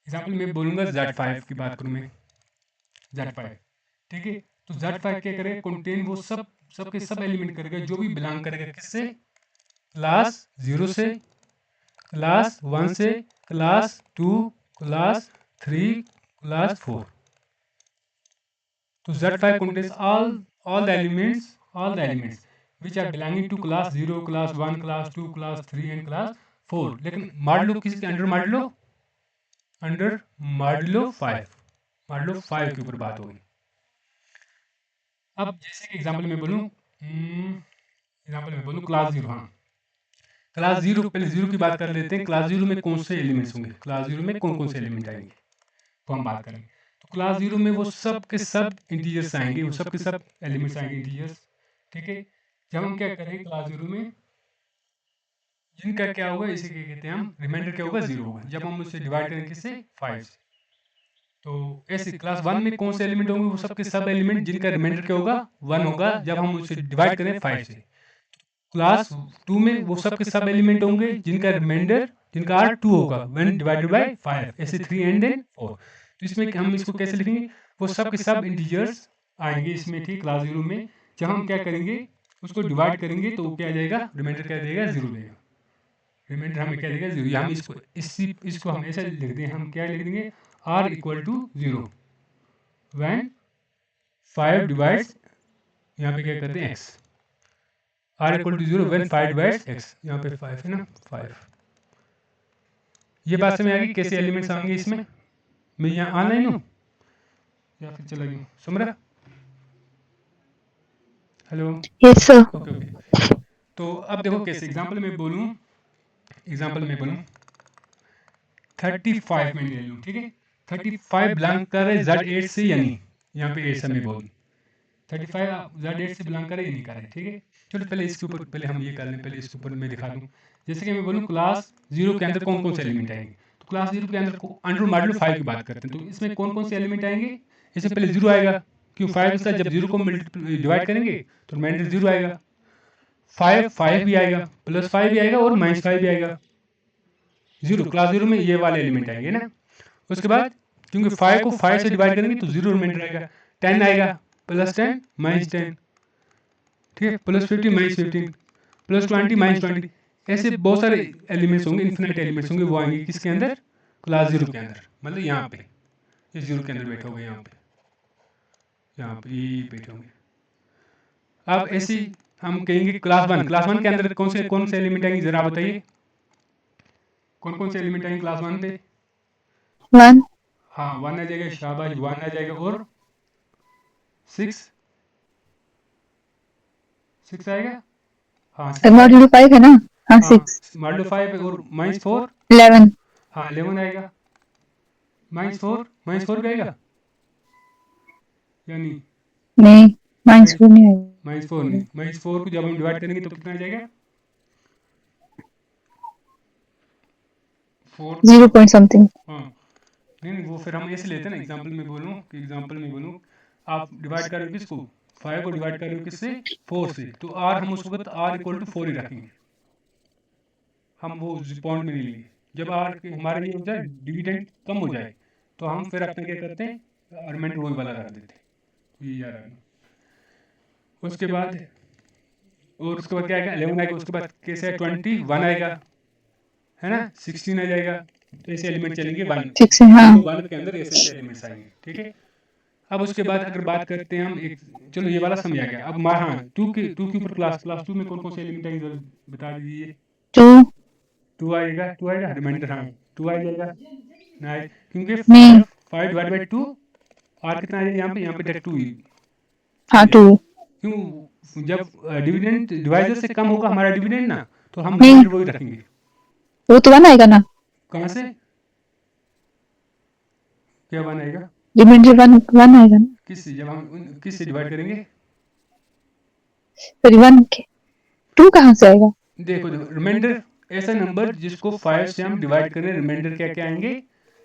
Example मैं बोलूँगा Z5 की बात करूँ मैं, Z5, ठीक है। तो Z5 क्या करेगा, कंटेन वो सबके सब एलिमेंट करेगा जो भी बिलोंग करेगा किससे, क्लास 0 से, क्लास 1 से, क्लास 2, क्लास 3, क्लास 4। तो Z5 contains all the elements which are belonging to class 0, class 1, class 2, class 3 and class 4। लेकिन मॉड्यूलो किसके under, modulo under modulo 5, modulo 5 के ऊपर बात होगी। अब जैसे कि एग्जांपल में बोलूँ, क्लास 0, हाँ क्लास 0, पहले 0 की बात कर लेते हैं। क्लास 0 में कौन से एलिमेंट्स होंगे, क्लास 0 में कौन कौन से एलिमेंट आएंगे तो हम बात करेंगे। तो क्लास 0 में वो सब के सब इंटीजर्स आएंगे, वो सब के सब एलिमेंट्स आएंगे इंटीजर्स, ठीक है। जब हम क्या करेंगे क्लास 0 में जिनका क्या होगा, इसे क्या कहते हैं हम, रिमाइंडर क्या होगा, 0 होगा। जब हम उसे डिवाइड करेंगे किससे, 5 से। तो ऐसे क्लास 1 में कौन से एलिमेंट होंगे, वो सब के सब एलिमेंट जिनका रिमाइंडर क्या होगा, 1 होगा, जब हम उसे डिवाइड करें 5 से। क्लास 2 में वो सब के सब एलिमेंट होंगे जिनका रिमाइंडर, जिनका R 2 होगा व्हेन डिवाइडेड बाय 5, ऐसे 3 एंड देन 4। तो इसमें हम इसको कैसे लिखेंगे, वो सब के सब इंटीजर्स आएंगे इसमें, ठीक। क्लास 0 में जब हम क्या करेंगे, उसको डिवाइड करेंगे तो क्या आ जाएगा, रिमाइंडर क्या देगा, 0 देगा। रिमाइंडर हमें क्या देगा, 0। हम इसको हम ऐसे लिख दें, हम क्या लिख देंगे, R equal to 0 when 5 divides, यहाँ पे क्या करते हैं x, R equal to 0 when 5 divides x, यहाँ पे 5 है ना, 5। ये बात समझ आ गई कैसे एलिमेंट्स आएंगे इसमें। मैं यहाँ ऑनलाइन हूँ या फिर चला गया Sumra, hello, yes sir. Okay okay. तो अब देखो कैसे एग्जांपल में बोलूँ, 35 में ले लूँ, ठीक है। 35 बिलोंग कर रहे Z8 से, यानी यहाँ पे 8 से मैं बोलूँ 35 Z8 से बिलोंग करे या नहीं करे, ठीक है। चलो पहले इसके ऊपर पहले हम ये कर लें, पहले इसके ऊपर मैं दिखा दूँ। जैसे कि मैं बोलूँ क्लास 0 के अंदर कौन कौन से एलिमेंट आएंगे, तो क्लास 0 के अंदर अंडर मॉड्यूलो 5 की बात करते हैं। तो इसमें कौन कौन से एलिमेंट आएंगे, इससे पहले 0 आएगा, क्यों 5 के साथ जब 0 को डिवाइड करेंगे तो रिमाइंडर 0 आएगा। 5 भी आएगा, +5 भी आएगा और -5 भी आएगा। 0 क्लास 0 में ये वाले एलिमेंट आएंगे ना। उसके बाद क्योंकि 5 को 5 से डिवाइड करेंगे तो 0 रिमाइंडर आएगा, 10 आएगा, +10 -10, ठीक है, +15 -15, +20 -20, ऐसे बहुत सारे एलिमेंट्स होंगे, इन्फिनिट एलिमेंट्स होंगे, वो आएंगे किसके अंदर, क्लास 0 के अंदर। मतलब यहाँ पे ये 0 के अंदर बैठे होंगे, यहाँ पे ये बैठे होंगे। अब ऐसे हम कहेंगे क्लास 1 के अंदर कौन से एलिमेंट आएंगे, जरा बताइए कौन कौन से एलिमेंट आएंगे क्लास 1 पे। 1 हाँ 1 आ जाएगा, शाबाश 1 आ जाएगा, और 6 आएगा, हाँ 6 आएगा, मॉड्यूल 5 है ना। हाँ हाँ 6 मॉड्यूलो 5 और -4, 11 हाँ 11 आएगा, -4 भी आएगा या नहीं, नहीं माइनस माइनस 4 नहीं आएगा। -4 नहीं, -4 को जब हम डिवाइड करेंगे तो कितना आ जाएगा, 4 को 0 जब, पॉइंट समथिंग। हाँ नहीं वो फिर हम ऐसे लेते हैं ना, एग्जाम्पल में बोलूँ आप डिवाइड कर रहे हो किसको, 5 को डिवाइड कर रहे हो किससे, 4 से, तो R हम उस वक्त R इक्वल टू 4 ही रखेंगे, हम वो पॉइंट में नहीं लेंगे। जब R के हमारे लिए हो जाए डिविडेंड कम हो जाए तो हम फिर अपने क्या करते हैं, रिमाइंडर वही वाला रख देते हैं। तो ये याद रखना। उसके बाद क्या आएगा, 11 आएगा, उसके बाद कैसे 21 आएगा, है ना, 16 आ जाएगा। तो ऐसे एलिमेंट चलेंगे 1, 6 है हाँ। 1 के अंदर ऐसे ऐसे एलिमेंट्स आएंगे, ठीक है। अब उसके बाद अगर बात करते हैं हम एक, चलो ये वाला समझ आ गया। अब हाँ 2 के ऊपर क्लास 2 में कौन कौन से एलिमेंट आएंगे जरा बता दीजिए। 2 2 आएगा रिमाइंडर, हाँ 2 आ जाएगा ना, क्योंकि नहीं 5 डिवाइड बाई 2, R कितना आ जाएगा यहाँ पे डायरेक्ट 2 ही हाँ आ 2 जाएगा। क्यों, जब डिविडेंड डिवाइजर से कम होगा हमारा डिविडेंड ना, तो हम नहीं रिमाइंडर वही रखेंगे। वो तो 1 आएगा ना। कहाँ से क्या बनाएगा, रिमाइंडर 1 आएगा ना। किससे, जब हम किससे डिवाइड करेंगे, सॉरी 1 2 कहाँ से आएगा। देखो रिमाइंडर ऐसा नंबर जिसको 5 से हम डिवाइड करें, रिमाइंडर क्या क्या आएंगे,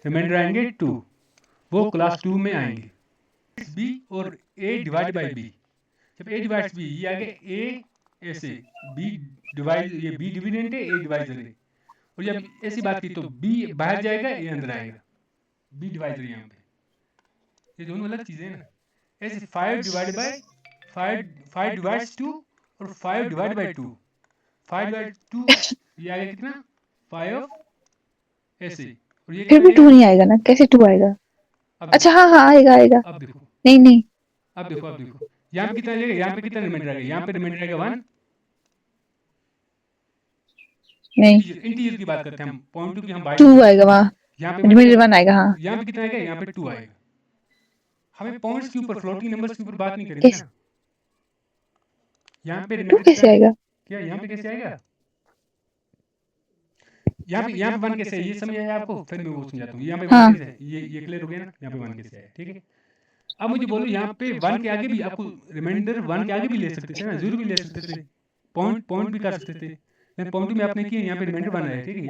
रिमाइंडर आएंगे 2, वो क्लास 2 में आएंगे। बी और ए डिवाइड बाई बी, जब ए डिवाइड्स बी, ये आगे ए ऐसे, बी डिवाइड, ये बी डिविडेंड है, ए डिवाइजर है। और जब ऐसी बात की तो बी बाहर जाएगा, ए अंदर आएगा, बी डिवाइजर यहाँ पे, ये दोनों अलग चीज़ें हैं ना। ऐसे 5 डिवाइड बाय 5 डिवाइड्स 2 और 5 डिवाइड बाय 2, 5 डिवाइड 2 ये आएगा कितना 5 ऐसे, और ये फिर कितना भी टू आएगा। नहीं आएगा ना, कैसे टू आएगा? अब अच्छा देखो, हाँ हाँ आएगा आएगा। अब देखो, नहीं नहीं अब देखो यहाँ पे कितना आ जाएगा, यहाँ पे कितना रिमाइंडर आएगा, यहाँ पे रिमाइंडर आएगा 1। नहीं, इंटीजर की बात करते हैं हम, पॉइंट टू की हम बात टू नहीं करते। आएगा वहाँ, यहाँ पे रिमाइंडर बचेगा, वन आएगा। हाँ यहाँ पे कितना आएगा, यहाँ पे 2 आएगा। हमें पॉइंट्स के ऊपर, फ्लोटिंग नंबर्स के ऊपर बात नहीं करनी कैसे ना। यहाँ पे टू रिमाइंडर कैसे कितना, आएगा? क्या यहाँ पे कैसे आएगा, यहाँ पे 1 कैसे है ये समझ आया आपको, फिर मैं वो समझाता हूँ। यहाँ पे 1 हाँ कैसे है, ये क्लियर हो गया ना, यहाँ पे 1 कैसे है, ठीक है। अब मुझे बोलो यहाँ पे 1 के आगे भी आपको रिमाइंडर 1 के आगे भी ले सकते थे ना, 0 भी ले सकते थे, पॉइंट पॉइंट भी कर सकते थे, लेकिन पॉइंट में आपने किया, यहाँ पे रिमाइंडर 1 आया, ठीक है।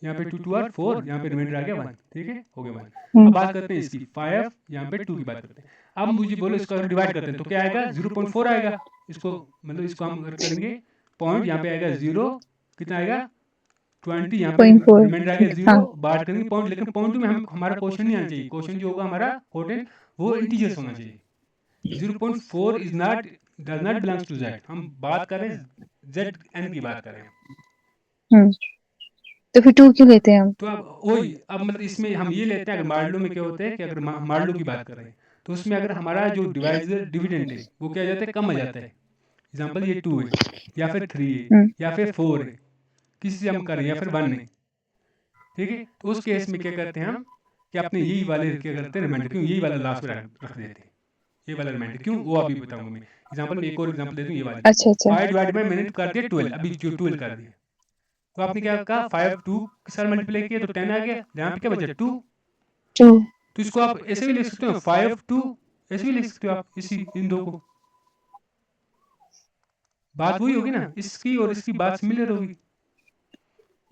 यहाँ पे 2 2 8 4, यहाँ पे रिमाइंडर आ गया 1, ठीक है, हो गया 1। अब बात करते हैं इसकी 5, यहाँ पे 2 की बात करते हैं। अब मुझे बोलो इसको अगर डिवाइड करते हैं तो क्या आएगा, 0.4 आएगा। इसको मतलब इसको हम अगर करेंगे पॉइंट, यहाँ पे आएगा 0, कितना आएगा 20, यहाँ पे 0.4। रिमाइंडर आ गया 0, हाँ बात करेंगे पॉइंट, लेकिन पॉइंट में हम हमारा क्वेश्चन नहीं आना चाहिए, क्वेश्चन जो होगा हमारा होटल वो इंटीजर्स होना चाहिए। 0.4 is not, does not belongs to Z, हम बात कर रहे हैं जेड एन की बात कर रहे हैं। तो फिर टू क्यों लेते हैं हम? तो अब वही, अब मतलब इसमें हम ये लेते हैं, अगर मॉडलों में क्या होता है कि अगर मॉडलों की बात कर रहे हैं तो उसमें अगर हमारा जो डिवाइजर डिविडेंड है वो क्या आ जाता है, कम आ जाता है। एग्जांपल ये 2 है या फिर 3 है या फिर 4 है, किसी से हम करें, या फिर 1 है, ठीक है। तो उस केस में क्या करते हैं हम कि अपने यही वाले क्या करते हैं रिमाइंडर, क्यों यही वाला लास्ट में रख देते हैं, ये वाला रिमाइंडर क्यों, वो अभी बताऊंगा मैं। एग्जांपल में एक और एग्जांपल दे दूं, ये वाली अच्छा अच्छा 5 डिवाइड बाय मैंने कर दिया 12, अभी जो 12 कर दिया, तो आपने क्या कहा 5 2 के साथ मल्टीप्लाई किया तो 10 आ गया, यहाँ पे क्या बचा 2। टू तो इसको आप ऐसे भी लिख सकते हो 5 2, ऐसे भी लिख सकते हो आप, इसी इन दो को, बात वही होगी ना, इसकी और इसकी बात सिमिलर होगी।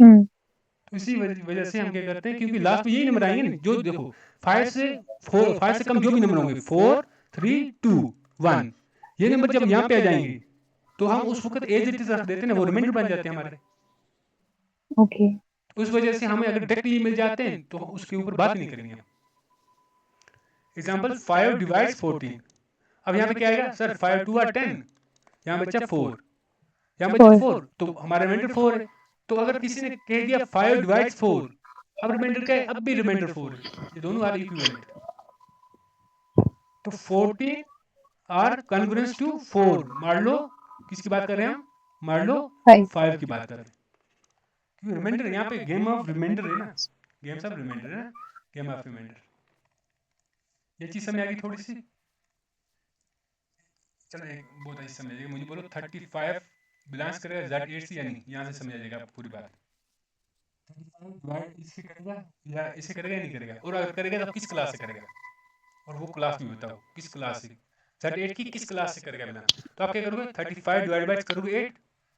तो इसी वजह से हम क्या करते हैं, क्योंकि लास्ट में यही नंबर आएंगे ना, जो देखो 5 से 4, 5 से कम जो भी नंबर होंगे 4 3 2 1, ये नंबर जब यहाँ पे आ जाएंगे तो हम उस वक्त एज इट इज रख देते हैं ना, वो रिमाइंडर बन जाते हैं हमारे। ओके। उस वजह से हमें अगर डायरेक्टली मिल जाते हैं तो उसके ऊपर बात नहीं करेंगे हम। एग्जाम्पल 5 डिवाइड्स 14, अब यहाँ पे क्या आएगा सर, 5 2 आर 10, यहाँ बचा 4, यहाँ बचा 4, तो हमारा रिमाइंडर 4 है। तो अगर किसी ने कह दिया 5 डिवाइड्स 4, अब रिमाइंडर क्या है, अब भी रिमाइंडर 4 है, ये दोनों आर इक्विवेलेंट। तो 14 आर कॉन्ग्रुएंस टू 4, मान लो किसकी बात कर रहे हैं हम, मान लो 5 की बात कर रहे हैं, क्योंकि रिमाइंडर यहाँ पे गेम ऑफ रिमाइंडर है ना, गेम्स ऑफ रिमाइंडर है ना, गेम ऑफ रिमाइंडर। ये चीज समझ आ गई थोड़ी सी, चलो एक बहुत अच्छी समझ आएगी। मुझे बोलो 35 बिलोंग्स करेगा Z8 से या नहीं, यहाँ से समझ आ जाएगा आपको पूरी बात। 35 डिवाइड इससे करेगा या इसे करेगा या नहीं करेगा, और अगर करेगा तो किस क्लास से करेगा, और वो क्लास भी बताओ किस क्लास से, Z8 की किस क्लास से करेगा बिना। तो आप क्या करोगे 35 डिवाइड बाय करोगे 8,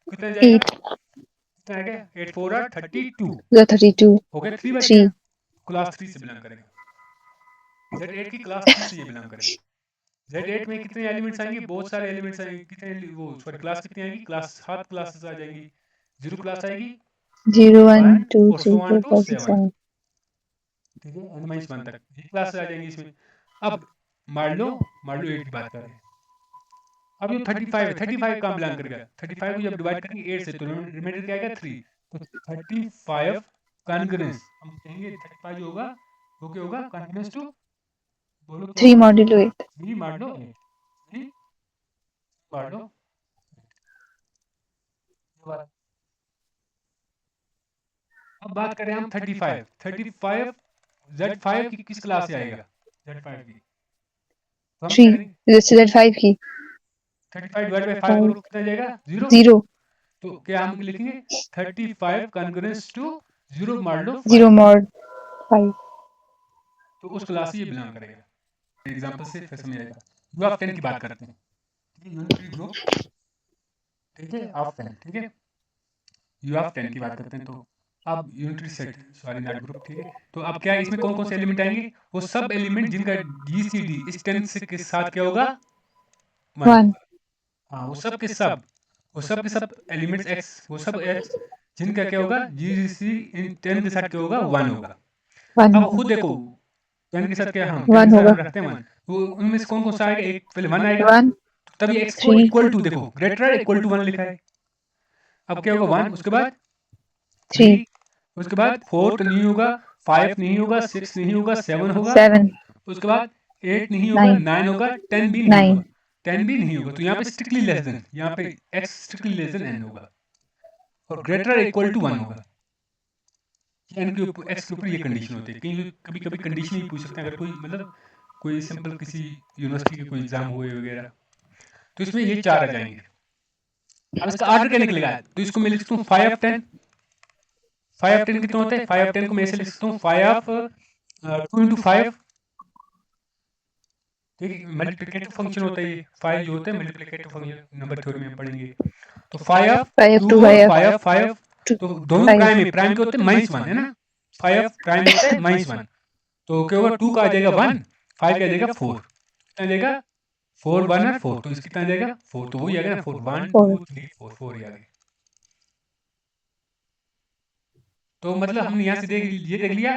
कितना जाएगा, 8 कितना आएगा 8 4 आर 32, 32 हो गया 3 बच 3 गया, क्लास 3 से बिलोंग करेगा, Z8 की क्लास 3 से ये बिलोंग करेगा। Z8 में कितने एलिमेंट्स आएंगे, बहुत सारे एलिमेंट्स आएंगे, कितने वो सॉरी क्लास कितनी आएगी, क्लास 7 क्लासेस आ जाएंगी, 0 क्लास आएगी 0 1 1 2 और 3 so on 4 to 5 6 7, 7 ठीक है, n माइनस 1 तक ये क्लास आ जाएंगी इसमें। अब मान लो 8 की बात करें, अब ये 35 है, 35 कहाँ बिलोंग करेगा, 35 को जब डिवाइड करेंगे 8 से तो रिमाइंडर क्या आएगा 3, तो 35 कॉन्ग्रुएंस, हम कहेंगे 35 जो होगा वो क्या होगा कॉन्ग्रुएंस टू, बोलो 3 मॉड्यूलो 8 3 मान लो 3 मान लो, ये बात। अब बात करें हम 35 Z5 की किस क्लास से आएगा, Z5 की, तो हम 3 करेंगे Z5 की 35 डिवाइड बाय 5 करो कितना जाएगा 0, 0 तो क्या हम लिखेंगे 35 कॉन्ग्रुएंस टू 0 मान लो 0 5, mod 5 तो उस क्लास से ये बिलोंग करेगा। एग्जांपल से फिर समझ आएगा। यू ऑफ 10 की बात करते हैं, यूनिटरी ग्रुप, ठीक है ऑफ 10, ठीक है, यू ऑफ 10 की बात करते हैं, तो अब unitary set sorry not group, ठीक है। तो अब क्या इसमें कौन कौन से एलिमेंट आएंगे, वो सब एलिमेंट जिनका GCD इस 10 से के साथ क्या होगा 1, 1 हाँ वो सब के सब एलिमेंट्स x, वो सब x जिनका क्या होगा GCD इन 10 के साथ क्या होगा 1 होगा। वन अब होगा खुद देखो 10 के साथ क्या हम 10 वन के साथ होगा हम रखते हैं 1, वो उनमें से कौन कौन सा आएगा, एक पहले 1 आएगा, वन तभी x को थ्री इक्वल टू देखो ग्रेटर इक्वल टू 1 लिखा है। अब क्या होगा 1, उसके बाद थ्री 3, उसके बाद 4 तो नहीं होगा, 5 नहीं होगा, 6 नहीं होगा, 7 होगा, सेवन उसके बाद 8 नहीं होगा, नाइन 9 होगा, 10 भी नहीं होगा, नाइन 10 भी नहीं होगा। तो यहाँ पे स्ट्रिक्टली लेस देन, यहाँ पे x strictly less than n होगा और ग्रेटर इक्वल टू 1 होगा। n के ऊपर x के ऊपर ये कंडीशन होती है। कहीं कभी कभी कंडीशन ही पूछ सकते हैं, अगर कोई मतलब कोई सिंपल किसी यूनिवर्सिटी के कोई एग्जाम हुए वगैरह, तो इसमें ये 4 आ जाएंगे। अब इसका ऑर्डर क्या निकलेगा, तो इसको मैं लिख सकता हूँ 5 ऑफ 10। 5 ऑफ 10 कितना होता है, 5 ऑफ 10 को मैं ऐसे लिख सकता हूँ 5 ऑफ 2 इंटू 5, ठीक है, मल्टीप्लिकेटिव फंक्शन होता है ये 5 जो होता है मल्टीप्लिकेटिव फंक्शन, नंबर थ्योरी में पढ़ेंगे। तो 5 ऑफ फाइव 2 टू और फाइव 5 ऑफ 5, टू तो दोनों फाइव प्राइम है, प्राइम के होते हैं -1 है ना, 5 ऑफ प्राइम होता है -1, तो क्या होगा 2 का आ जाएगा 1, 5 का आ जाएगा 4, कितना आ जाएगा 4 1 और 4, तो इसकी कितना आ जाएगा 4, तो वही आ गया ना 4 1 फोर 2 3 4 4 ही आ गया। तो मतलब हमने यहाँ से देख लिया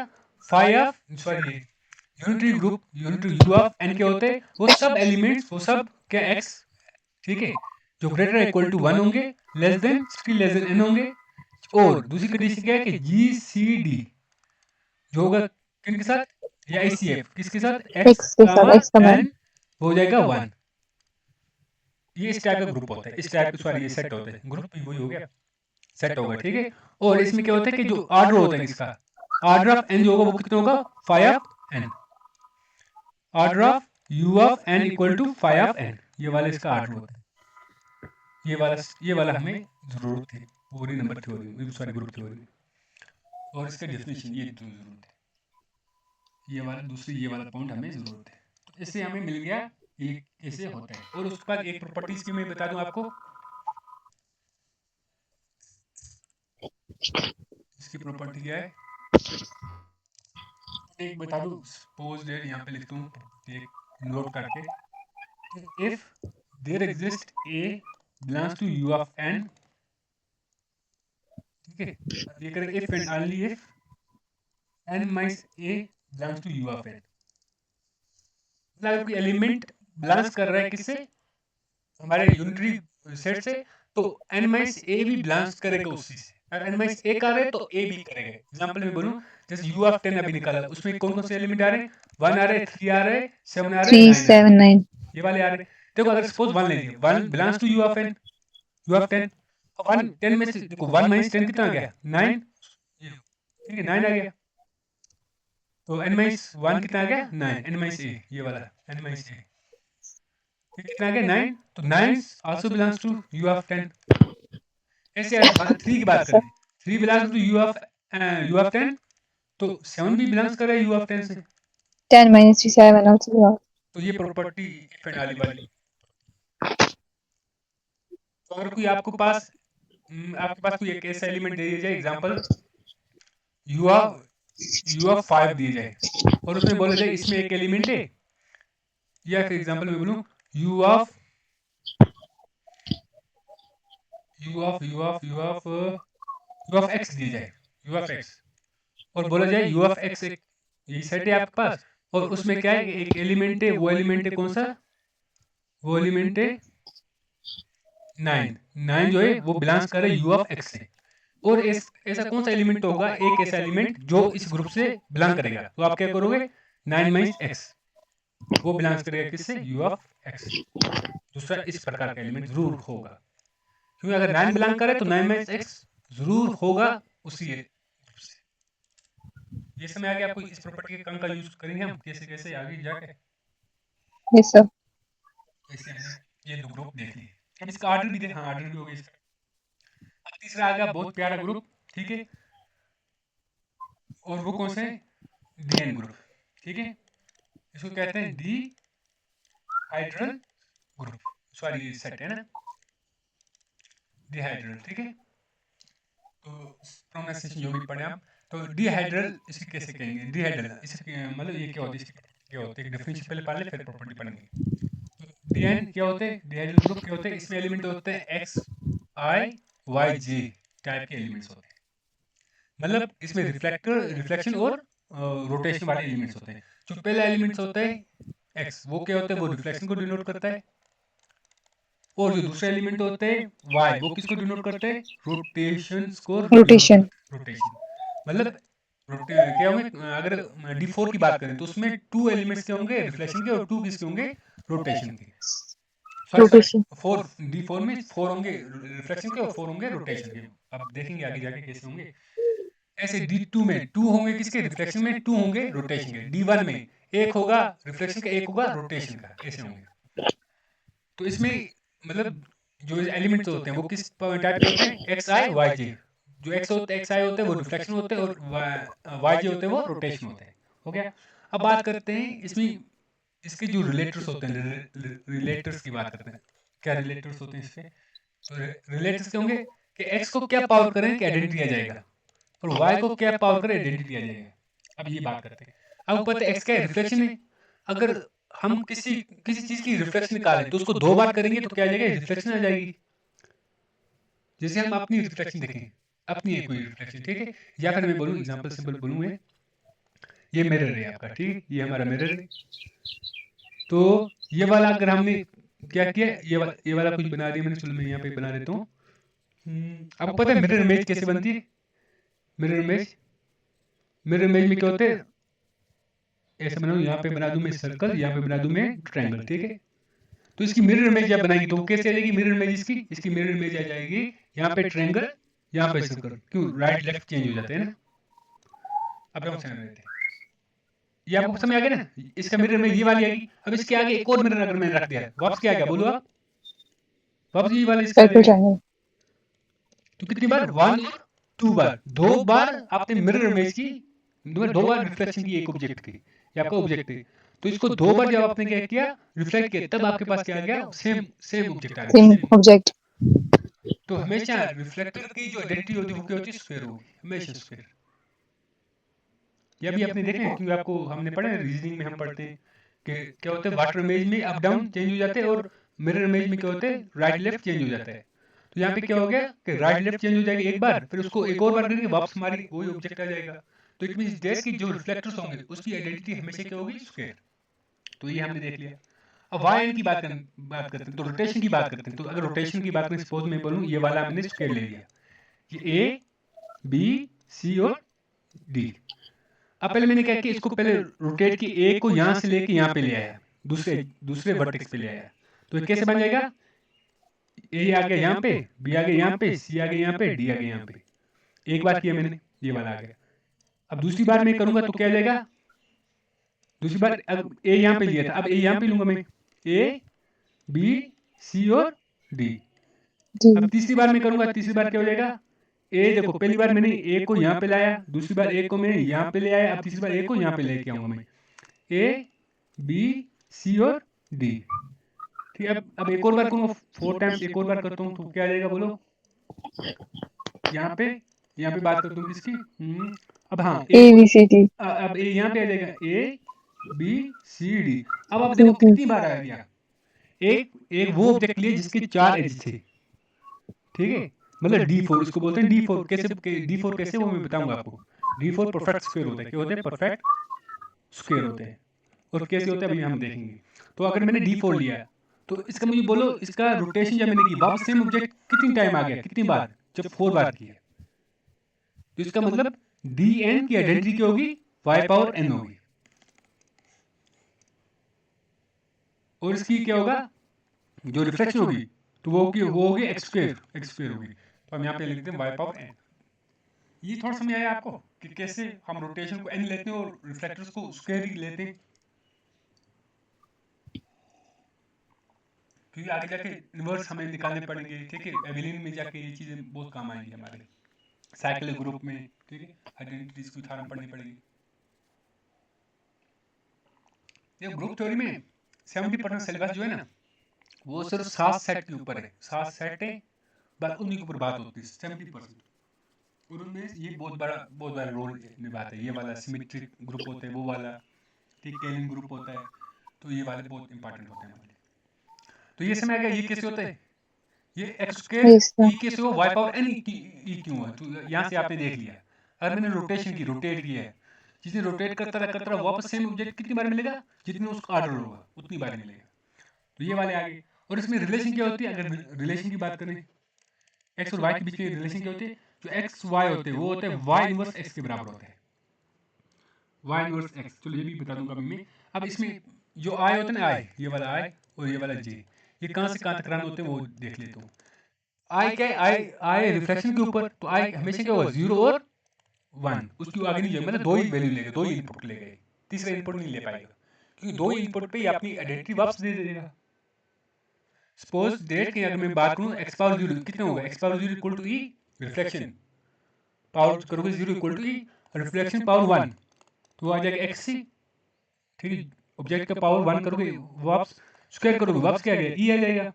5 of sorry unitary U of N के होते हैं वो सब एलिमेंट्स, वो सब क्या एक्स, ठीक है, जो ग्रेटर इक्वल टू 1 होंगे, less than still less than N होंगे। और दूसरी कंडीशन क्या है कि जी सी डी जो होगा किनके साथ, या आई सी एफ किसके साथ, एक्स एक्स के साथ कामा एक्स का मान एन हो जाएगा 1। ये इस टाइप का ग्रुप होता है, इस टाइप का सॉरी ये सेट होता है, ग्रुप भी वही हो गया, सेट होगा, ठीक है। और इसमें क्या होता है कि जो ऑर्डर होता है इसका, ऑर्डर ऑफ एन जो होगा वो कितना होगा 5 of N, order of U of N equal to 5 of N, ये वाला इसका ऑर्डर होता है। ये वाला हमें जरूरत थी पूरी नंबर थ्योरी में, सॉरी ग्रुप थ्योरी में। और इसका डेफिनेशन ये जरूरत है, ये वाला पॉइंट हमें जरूरत है। तो इससे हमें मिल गया ये कैसे होता है। और उसके बाद एक प्रॉपर्टीज की मैं बता दूं आपको, इसकी प्रॉपर्टी क्या है एक बता दूं, सपोज दैट यहाँ पे लिखता हूँ एक नोट करके, if there exist a belongs to U of N, ठीक है, अब ये करेंगे if and only if N minus a belongs to U of N. मतलब अगर कोई एलिमेंट बिलोंग्स कर रहा है किससे, हमारे यूनिटरी सेट से, तो एन माइनस ए भी बिलोंग्स करेगा उसी से। अगर एन माइनस ए कर रहे हैं तो ए भी करेगा। एग्जांपल में बोलूं, जैसे यू ऑफ 10 अभी निकाला, उसमें कौन कौन से एलिमेंट आ रहे हैं, 1 आ रहे हैं, 3 आ रहे हैं, 7 आ रहे थ्री हैं, 9 आ रहे सेवन हैं, नाइन ये वाले आ रहे हैं। देखो अगर सपोज 1 ले लिया, 1 belongs to U of N, U of 10, 1 10 में से देखो 1 माइनस 10 कितना आ गया 9, ठीक है 9 आ गया, तो एन माइनस 1 कितना आ गया 9, एन माइनस ए ये वाला एन माइनस ए, ये कितना आ गया 9, तो 9 also belongs to U of 10। ऐसे अगर 3 की बात करें, 3 बिलोंग्स टू यू ऑफ 10, तो 7 भी बिलोंग्स कर रहा है यू ऑफ 10 से। 10 minus 3 7 also तो ये प्रॉपर्टी पेनाली वाली। तो अगर कोई आपके पास कोई एक ऐसा एलिमेंट दे दिया जाए, एग्जांपल यू ऑफ 5 दिए जाए, और उसमें बोला जाए इसमें एक एलिमेंट है, या फिर एग्जांपल में बोलूं यू ऑफ एक्स दिया जाए, यू ऑफ एक्स, और बोला जाए यू ऑफ एक्स एक यही सेट है आपके पास, और उसमें क्या है एक एलिमेंट है, वो एलिमेंट है कौन सा, वो एलिमेंट है 9, 9 जो है वो बिलोंग्स कर रहा है यू ऑफ एक्स से। और ऐसा कौन सा एलिमेंट होगा, एक ऐसा एलिमेंट जो इस ग्रुप से बिलोंग करेगा, तो आप क्या करोगे 9 माइनस एक्स, वो बिलोंग्स करेगा किससे, यू ऑफ एक्स। दूसरा इस प्रकार का एलिमेंट जरूर होगा, क्योंकि अगर 9 बिलोंग करे तो 9 माइनस एक्स जरूर होगा उसी ग्रुप से। ये समय आगे आपको इस प्रॉपर्टी के कंग का यूज करेंगे हम कैसे कैसे आगे जाके। yes sir ऐसे हमने ये दो ग्रुप देख लिए। अब इसका ऑर्डर भी देख, हाँ ऑर्डर भी हो गया इसका। अब तीसरा आ गया बहुत प्यारा ग्रुप, ठीक है, और वो कौन सा है, डी एन ग्रुप, ठीक है, इसको कहते हैं D hydel group, sorry set है ना, डिहाइड्रल, ठीक है। तो प्रोनाउंसिएशन जो भी पढ़े आप, तो डिहाइड्रल इसे कैसे कहेंगे, डिहाइड्रल इसे मतलब ये क्या होता है, इसकी क्या होता है, डेफिनेशन पहले पढ़ ले फिर प्रॉपर्टी पढ़ेंगे। तो डीएन क्या होते हैं, डिहाइड्रल ग्रुप क्या होते हैं, इसमें एलिमेंट होते हैं एक्स आई वाई जे टाइप के एलिमेंट्स होते हैं। मतलब इसमें रिफ्लेक्शन और रोटेशन वाले एलिमेंट्स होते हैं। जो पहला एलिमेंट्स होता है एक्स, वो क्या होता है, वो रिफ्लेक्शन को डिनोट करता है। और जो दूसरा एलिमेंट होता है वाई, वो किसको डिनोट करता है, रोटेशन को डिनोट rotation, करता है। रोटेशन मतलब क्या होंगे, अगर D4 की बात करें तो उसमें 2 एलिमेंट्स के होंगे रिफ्लेक्शन के और 2 किसके होंगे, रोटेशन के। सॉरी सॉरी, rotation, 4 D4 में 4 होंगे रिफ्लेक्शन के और 4 होंगे रोटेशन के। अब देखेंगे आगे जाके कैसे होंगे। ऐसे D2 में 2 होंगे किसके, रिफ्लेक्शन में, 2 होंगे रोटेशन के। D1 में एक होगा रिफ्लेक्शन का, एक होगा रोटेशन का, ऐसे होंगे। तो इसमें मतलब जो एलिमेंट्स होते हैं वो किस टाइप के होते हैं, एक्स आई वाई जे। जो एक्स आई होते हैं वो रिफ्लेक्शन होते हैं और वाई जे होते हैं वो रोटेशन होते हैं। हो गया। अब बात करते हैं इसमें इसके जो रिलेटर्स होते हैं, रिलेटर्स की बात करते हैं। क्या रिलेटर्स होते हैं इसके, तो रिलेटर्स क्या होंगे कि एक्स को क्या पावर करें कि आइडेंटिटी आ जाएगा, और वाई को क्या पावर करें आइडेंटिटी आ जाएगा। अब ये बात करते हैं। अब पता है एक्स क्या है, रिफ्लेक्शन है। अगर हम किसी किसी चीज की रिफ्लेक्शन निकालें तो उसको 2 बार करेंगे तो क्या आ जाएगा, रिफ्लेक्शन आ जाएगी। जैसे हम अपनी रिफ्लेक्शन देखें, अपनी है कोई रिफ्लेक्शन, ठीक है, या फिर मैं बोलूँ एग्जांपल सिंपल बोलूँ, ये मिरर है आपका, ठीक है, ये हमारा मिरर है। तो ये वाला अगर हमने क्या किया, ये वाला कुछ बना दिया मैंने, चलो मैं यहाँ पे बना देता हूँ। आपको पता है मिरर इमेज कैसे बनती है, मिरर इमेज, मिरर इमेज में क्या होते हैं, ऐसे बनाऊँ, यहाँ पे बना दूं मैं सर्कल, यहाँ पे बना दूं मैं ट्रायंगल, ठीक है। तो इसकी मिरर इमेज जब बनाएगी तो वो कैसे आ जाएगी मिरर इमेज, इसकी मिरर इमेज आ जाएगी यहाँ पे ट्रायंगल, यहाँ पे सर्कल। क्यों, राइट लेफ्ट चेंज हो जाते हैं ना। अब हम समझ रहे थे, ये आपको समझ आ गया ना, इसका मिरर इमेज ये वाली आएगी। अब इसके आगे एक और मिरर अगर मैंने रख दिया, वापस क्या आ गया बोलो आप, वापस ये वाला इसका आ circle जाएगा। triangle, तो कितनी बार, 1 और 2 बार, 2 बार आपने मिरर इमेज की, 2 बार रिफ्लेक्शन की एक ऑब्जेक्ट की, ये आपका ऑब्जेक्ट है। तो इसको 2 बार जब आपने क्या किया, रिफ्लेक्ट किया, तब आपके पास क्या आ गया, सेम सेम ऑब्जेक्ट आ गया, same सेम। object, तो हमेशा रिफ्लेक्टर की जो आइडेंटिटी होती है वो क्या होती है, स्क्वायर होगी, हमेशा स्क्वायर। ये भी आपने देखे हैं, क्योंकि आपको हमने पढ़ा है, रीजनिंग में हम पढ़ते हैं कि क्या होता है, वाटर इमेज में अप डाउन चेंज हो जाते हैं और मिरर इमेज में क्या होते हैं, राइट लेफ्ट चेंज हो जाता है। तो यहाँ पे क्या हो गया कि राइट लेफ्ट चेंज हो जाएगा एक बार, फिर उसको एक और बार करेंगे वापस हमारी वही ऑब्जेक्ट आ जाएगा। तो इट मींस दैट कि जो रिफ्लेक्टर्स होंगे उसकी आइडेंटिटी हमेशा क्या होगी, स्क्वायर। तो ये हमने देख लिया। अब वाई एन की बात करते हैं, तो रोटेशन की बात करते हैं। तो अगर रोटेशन की बात करें, सपोज मैं बोलूँ ये वाला हमने स्क्वायर ले लिया, ये ए बी सी और डी। अब पहले मैंने क्या किया, इसको पहले रोटेट की, ए को यहाँ से लेके यहाँ पे ले आया, दूसरे दूसरे वर्टेक्स पे ले आया। तो ये कैसे बन जाएगा, ए आ गया यहाँ पे, बी आ गया यहाँ पे, सी आ गया यहाँ पे, डी आ गया यहाँ पे। एक बार किया मैंने, ये वाला आ गया। अब दूसरी बार मैं करूंगा तो क्या आ जाएगा, दूसरी बार अब ए यहाँ पे लिया था, अब ए यहाँ पे लूंगा मैं, ए बी सी और डी। D, अब तीसरी बार मैं करूंगा, तीसरी बार क्या हो जाएगा, ए देखो पहली बार मैंने ए को यहाँ पे लाया, दूसरी बार ए को मैंने यहाँ पे ले आया, अब तीसरी बार ए को यहाँ पे लेके आऊंगा मैं, ए बी सी और डी। ठीक है, अब एक और बार करूंगा, 4 टाइम्स एक और बार करता हूँ तो क्या आ जाएगा बोलो, यहाँ पे बात करता हूँ किसकी, अब हाँ A, B, C, D, अब ए यहाँ पे आ जाएगा, ए बी सी डी। अब आप C, देखो D, कितनी बार आ गया, एक एक वो ऑब्जेक्ट लिए जिसके 4 एज थे, ठीक है, मतलब D4 इसको बोलते हैं, D4 कैसे, D4 कैसे वो मैं बताऊंगा आपको। D4 परफेक्ट स्क्वायर होता है, क्या होते हैं, परफेक्ट स्क्वायर होते हैं, और कैसे होता है अभी हम देखेंगे। तो अगर मैंने D4 लिया तो इसका मुझे बोलो, इसका रोटेशन जब मैंने की वापस सेम ऑब्जेक्ट कितनी टाइम आ गया, कितनी बार, जब 4 बार किया। तो इसका मतलब डी एन की आइडेंटिटी क्या होगी, वाई पावर एन होगी, और इसकी क्या होगा, जो रिफ्लेक्शन होगी तो वो होगी एक्स स्क्वायर होगी। तो हम यहाँ पे लिखते हैं वाई पावर एन। ये थोड़ा समझ आया आपको कि कैसे हम रोटेशन को एन लेते हैं और रिफ्लेक्टर्स को स्क्वायर ही लेते हैं, क्योंकि आगे जाके इन्वर्स हमें निकालने पड़ेंगे, ठीक है, एबिलियन में जाके ये चीज़ें बहुत काम आएंगी हमारे साइकिल ग्रुप में, ठीक है, आइडेंटिटीज की उदाहरण पढ़नी पड़ेगी। ये ग्रुप थ्योरी में 70% सिलेबस जो है ना वो सिर्फ 7 सेट के ऊपर है, 7 सेट है बस, उन्हीं के ऊपर बात होती है 70%। और उनमें ये बहुत बड़ा रोल निभाता है। ये वाला सिमेट्रिक ग्रुप होता है, वो वाला ठीक कैलिन ग्रुप होता है, तो ये वाले बहुत इंपॉर्टेंट होते हैं हमारे। तो ये समझ आ गया ये कैसे होता है, ये एक्स स्क्वायर yes, sir. ई कैसे हो, वाई पावर एन ई क्यों है, तो यहाँ से आपने देख लिया। अगर मैंने रोटेशन की, रोटेट किया है जितने रोटेट करता रहा वापस सेम ऑब्जेक्ट कितनी बार मिलेगा, जितने उसका ऑर्डर होगा उतनी बार मिलेगा। तो ये वाले आगे। और इसमें रिलेशन क्या होती है, अगर रिलेशन की बात करें एक्स और वाई के बीच में रिलेशन क्या होती है, जो एक्स वाई होते हैं वो होते हैं वाई इनवर्स एक्स के बराबर होते हैं, वाई इनवर्स एक्स। चलो ये भी बता दूंगा अभी मैं। अब इसमें जो आई होता है ना, आई ये वाला आई और ये वाला जे, ये कहाँ से कहाँ तक रन होते हैं वो देख लेता हूँ। आई क्या है, आई आई रिफ्लेक्शन के ऊपर, तो आई हमेशा क्या होगा, 0 और 1, उसकी आगे नहीं जाएगा, मतलब दो ही वैल्यू लेगा, दो ही इनपुट लेगा, तीसरा इनपुट नहीं ले पाएगा, क्योंकि दो ही इनपुट पे ही अपनी आइडेंटिटी वापस दे देगा। सपोज डेट की अगर मैं बात करूँ, एक्स पावर 0 कितना होगा, x power 0 equal to e reflection power करोगे 0 equal to e reflection power 1, तो आ जाएगा एक्स सी। ठीक है, ऑब्जेक्ट का पावर 1 करोगे, वापस स्क्वायर करोगे, वापस क्या आ जाएगा, ई आ जाएगा।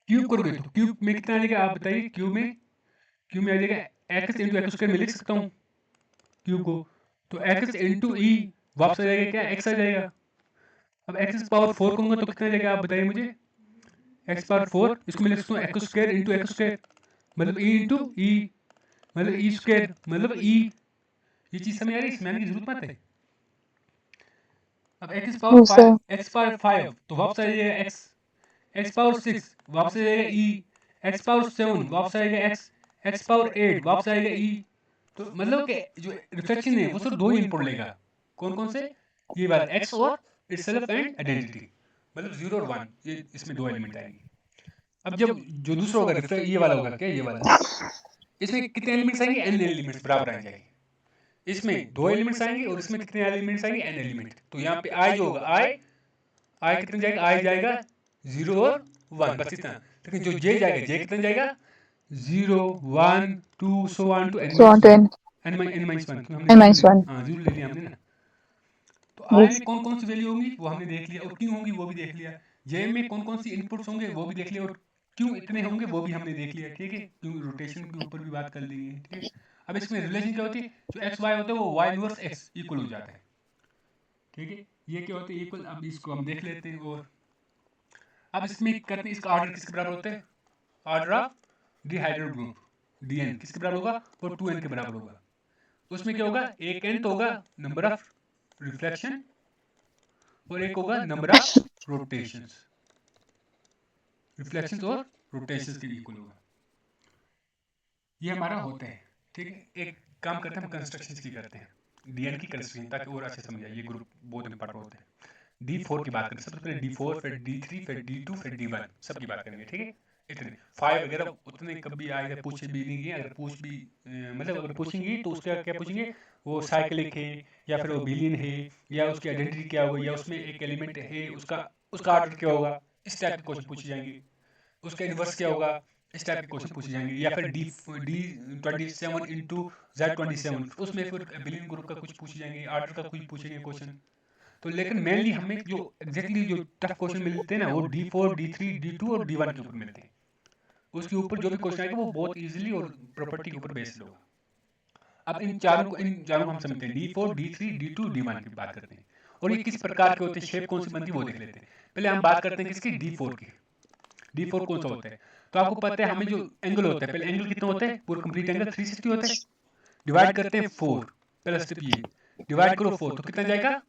क्यूब करोगे तो क्यूब में कितना आ जाएगा, आप बताइए। क्यूब में आ जाएगा एक्स इंटू एक्स स्क्वायर में लिख सकता हूँ क्यूब को, तो एक्स इंटू ई वापस आ जाएगा क्या, एक्स आ जाएगा। अब एक्स पावर 4 करूंगा तो कितना आ जाएगा, आप बताइए मुझे। एक्स पावर 4 इसको मैं लिख सकता हूँ x square into x square, मतलब ई इंटू ई, मतलब ई स्क्वायर मतलब ई। ये चीज समझ आ रही है, इसमें आने की जरूरत मत है। अब x power No, sir. 5, x power 5 तो वापस आ जाएगा एक्स, एक्स पावर 6 वापस आ जाएगा ई, एक्स पावर 7 वापस आएगा एक्स, एक्स पावर 8 वापस आएगा ई। तो मतलब कि जो रिफ्लेक्शन है वो सिर्फ दो ही इनपुट लेगा, कौन कौन से, ये बात एक्स और इटसेल्फ एंड आइडेंटिटी, मतलब 0 और 1, ये इसमें दो एलिमेंट आएंगे। अब जब जो दूसरा होगा ये वाला होगा क्या, ये वाला, इसमें कितने एलिमेंट्स आएंगे, एन एलिमेंट्स बराबर आ जाएंगे। इसमें दो एलिमेंट्स आएंगे और इसमें कितने एलिमेंट्स आएंगे, एन एलिमेंट। तो यहाँ पे आई जो होगा, आई आई कितने जाएगा, आई जाएगा 0 और 1, बस इतना। लेकिन जो जे जाएगा, जे कितना जाएगा, 0 1 2 so 1 to N So on minus to 1, N. N minus 1, हमने N जीरो minus ले, 1. हाँ जीरो ले लिया हमने ना। तो आई Yes. में कौन कौन सी वैल्यू होंगी वो हमने देख लिया, और क्यों होंगी वो भी देख लिया। जे में कौन कौन सी इनपुट्स होंगे वो भी देख लिया, और क्यों इतने होंगे वो भी हमने देख लिया। ठीक है, क्यों रोटेशन के ऊपर भी बात कर लेंगे। ठीक है, अब इसमें रिलेशन क्या होती है, जो एक्स वाई होता है वो वाई इनवर्स एक्स इक्वल हो जाता है। ठीक है, ये क्या होता है इक्वल, अब इसको हम देख लेते हैं। और अब इसमें करते हैं, इसका ऑर्डर किसके बराबर होता है, ऑर्डर ऑफ डिहाइड्रल ग्रुप डीएन किसके बराबर होगा, वो 2n के बराबर होगा। उसमें क्या होगा, एक n तो होगा नंबर ऑफ रिफ्लेक्शन और एक होगा नंबर ऑफ रोटेशंस, रिफ्लेक्शंस और रोटेशंस के इक्वल होगा। ये हमारा होता है। ठीक है, एक काम करते हैं हम कंस्ट्रक्शंस की करते हैं, डीएन की कंस्ट्रक्शन, ताकि और अच्छे समझ आए। ये ग्रुप बहुत इंपॉर्टेंट होते हैं। D4 की बात करें सबसे पहले, D4 फिर D3 फिर D2 फिर D1 सबकी बात करेंगे। ठीक है, इतने 5 वगैरह उतने कभी आए पूछे भी नहीं गए, अगर पूछ भी मतलब अगर पूछेंगे तो उसका क्या पूछेंगे, वो साइक्लिक है या फिर वो बिलियन है, या उसकी आइडेंटिटी क्या होगा, या उसमें एक एलिमेंट है उसका उसका ऑर्डर क्या होगा, इस टाइप के क्वेश्चन पूछे जाएंगे। उसका इन्वर्स क्या होगा, इस टाइप के क्वेश्चन पूछे जाएंगे। या फिर D27 इंटू Z27, उसमें फिर बिलियन ग्रुप का कुछ पूछे जाएंगे, ऑर्डर का कुछ पूछेंगे क्वेश्चन। तो लेकिन मेनली हमें जो एग्जैक्टली जो टफ क्वेश्चन मिलते हैं ना, वो D4 D3 D2 और D1 के ऊपर मिलते हैं। उसके ऊपर जो भी क्वेश्चन आएगा वो बहुत इजीली और प्रॉपर्टी के ऊपर बेस्ड होगा। अब इन चारों को हम समझते हैं, D4 D3 D2 D1 की बात करते हैं, और ये किस प्रकार के होते हैं, शेप कौन सी बनती है वो देख लेते हैं। पहले हम बात करते हैं किसकी, D4 की। D4 कौन सा होता है, तो आपको पता है हमें जो एंगल होता है, पहले एंगल कितना होता है, पूरा कंप्लीट एंगल 360 होता है, डिवाइड करते हैं 4, पहला स्टेप ये, डिवाइड करो 4 तो कितना जाएगा,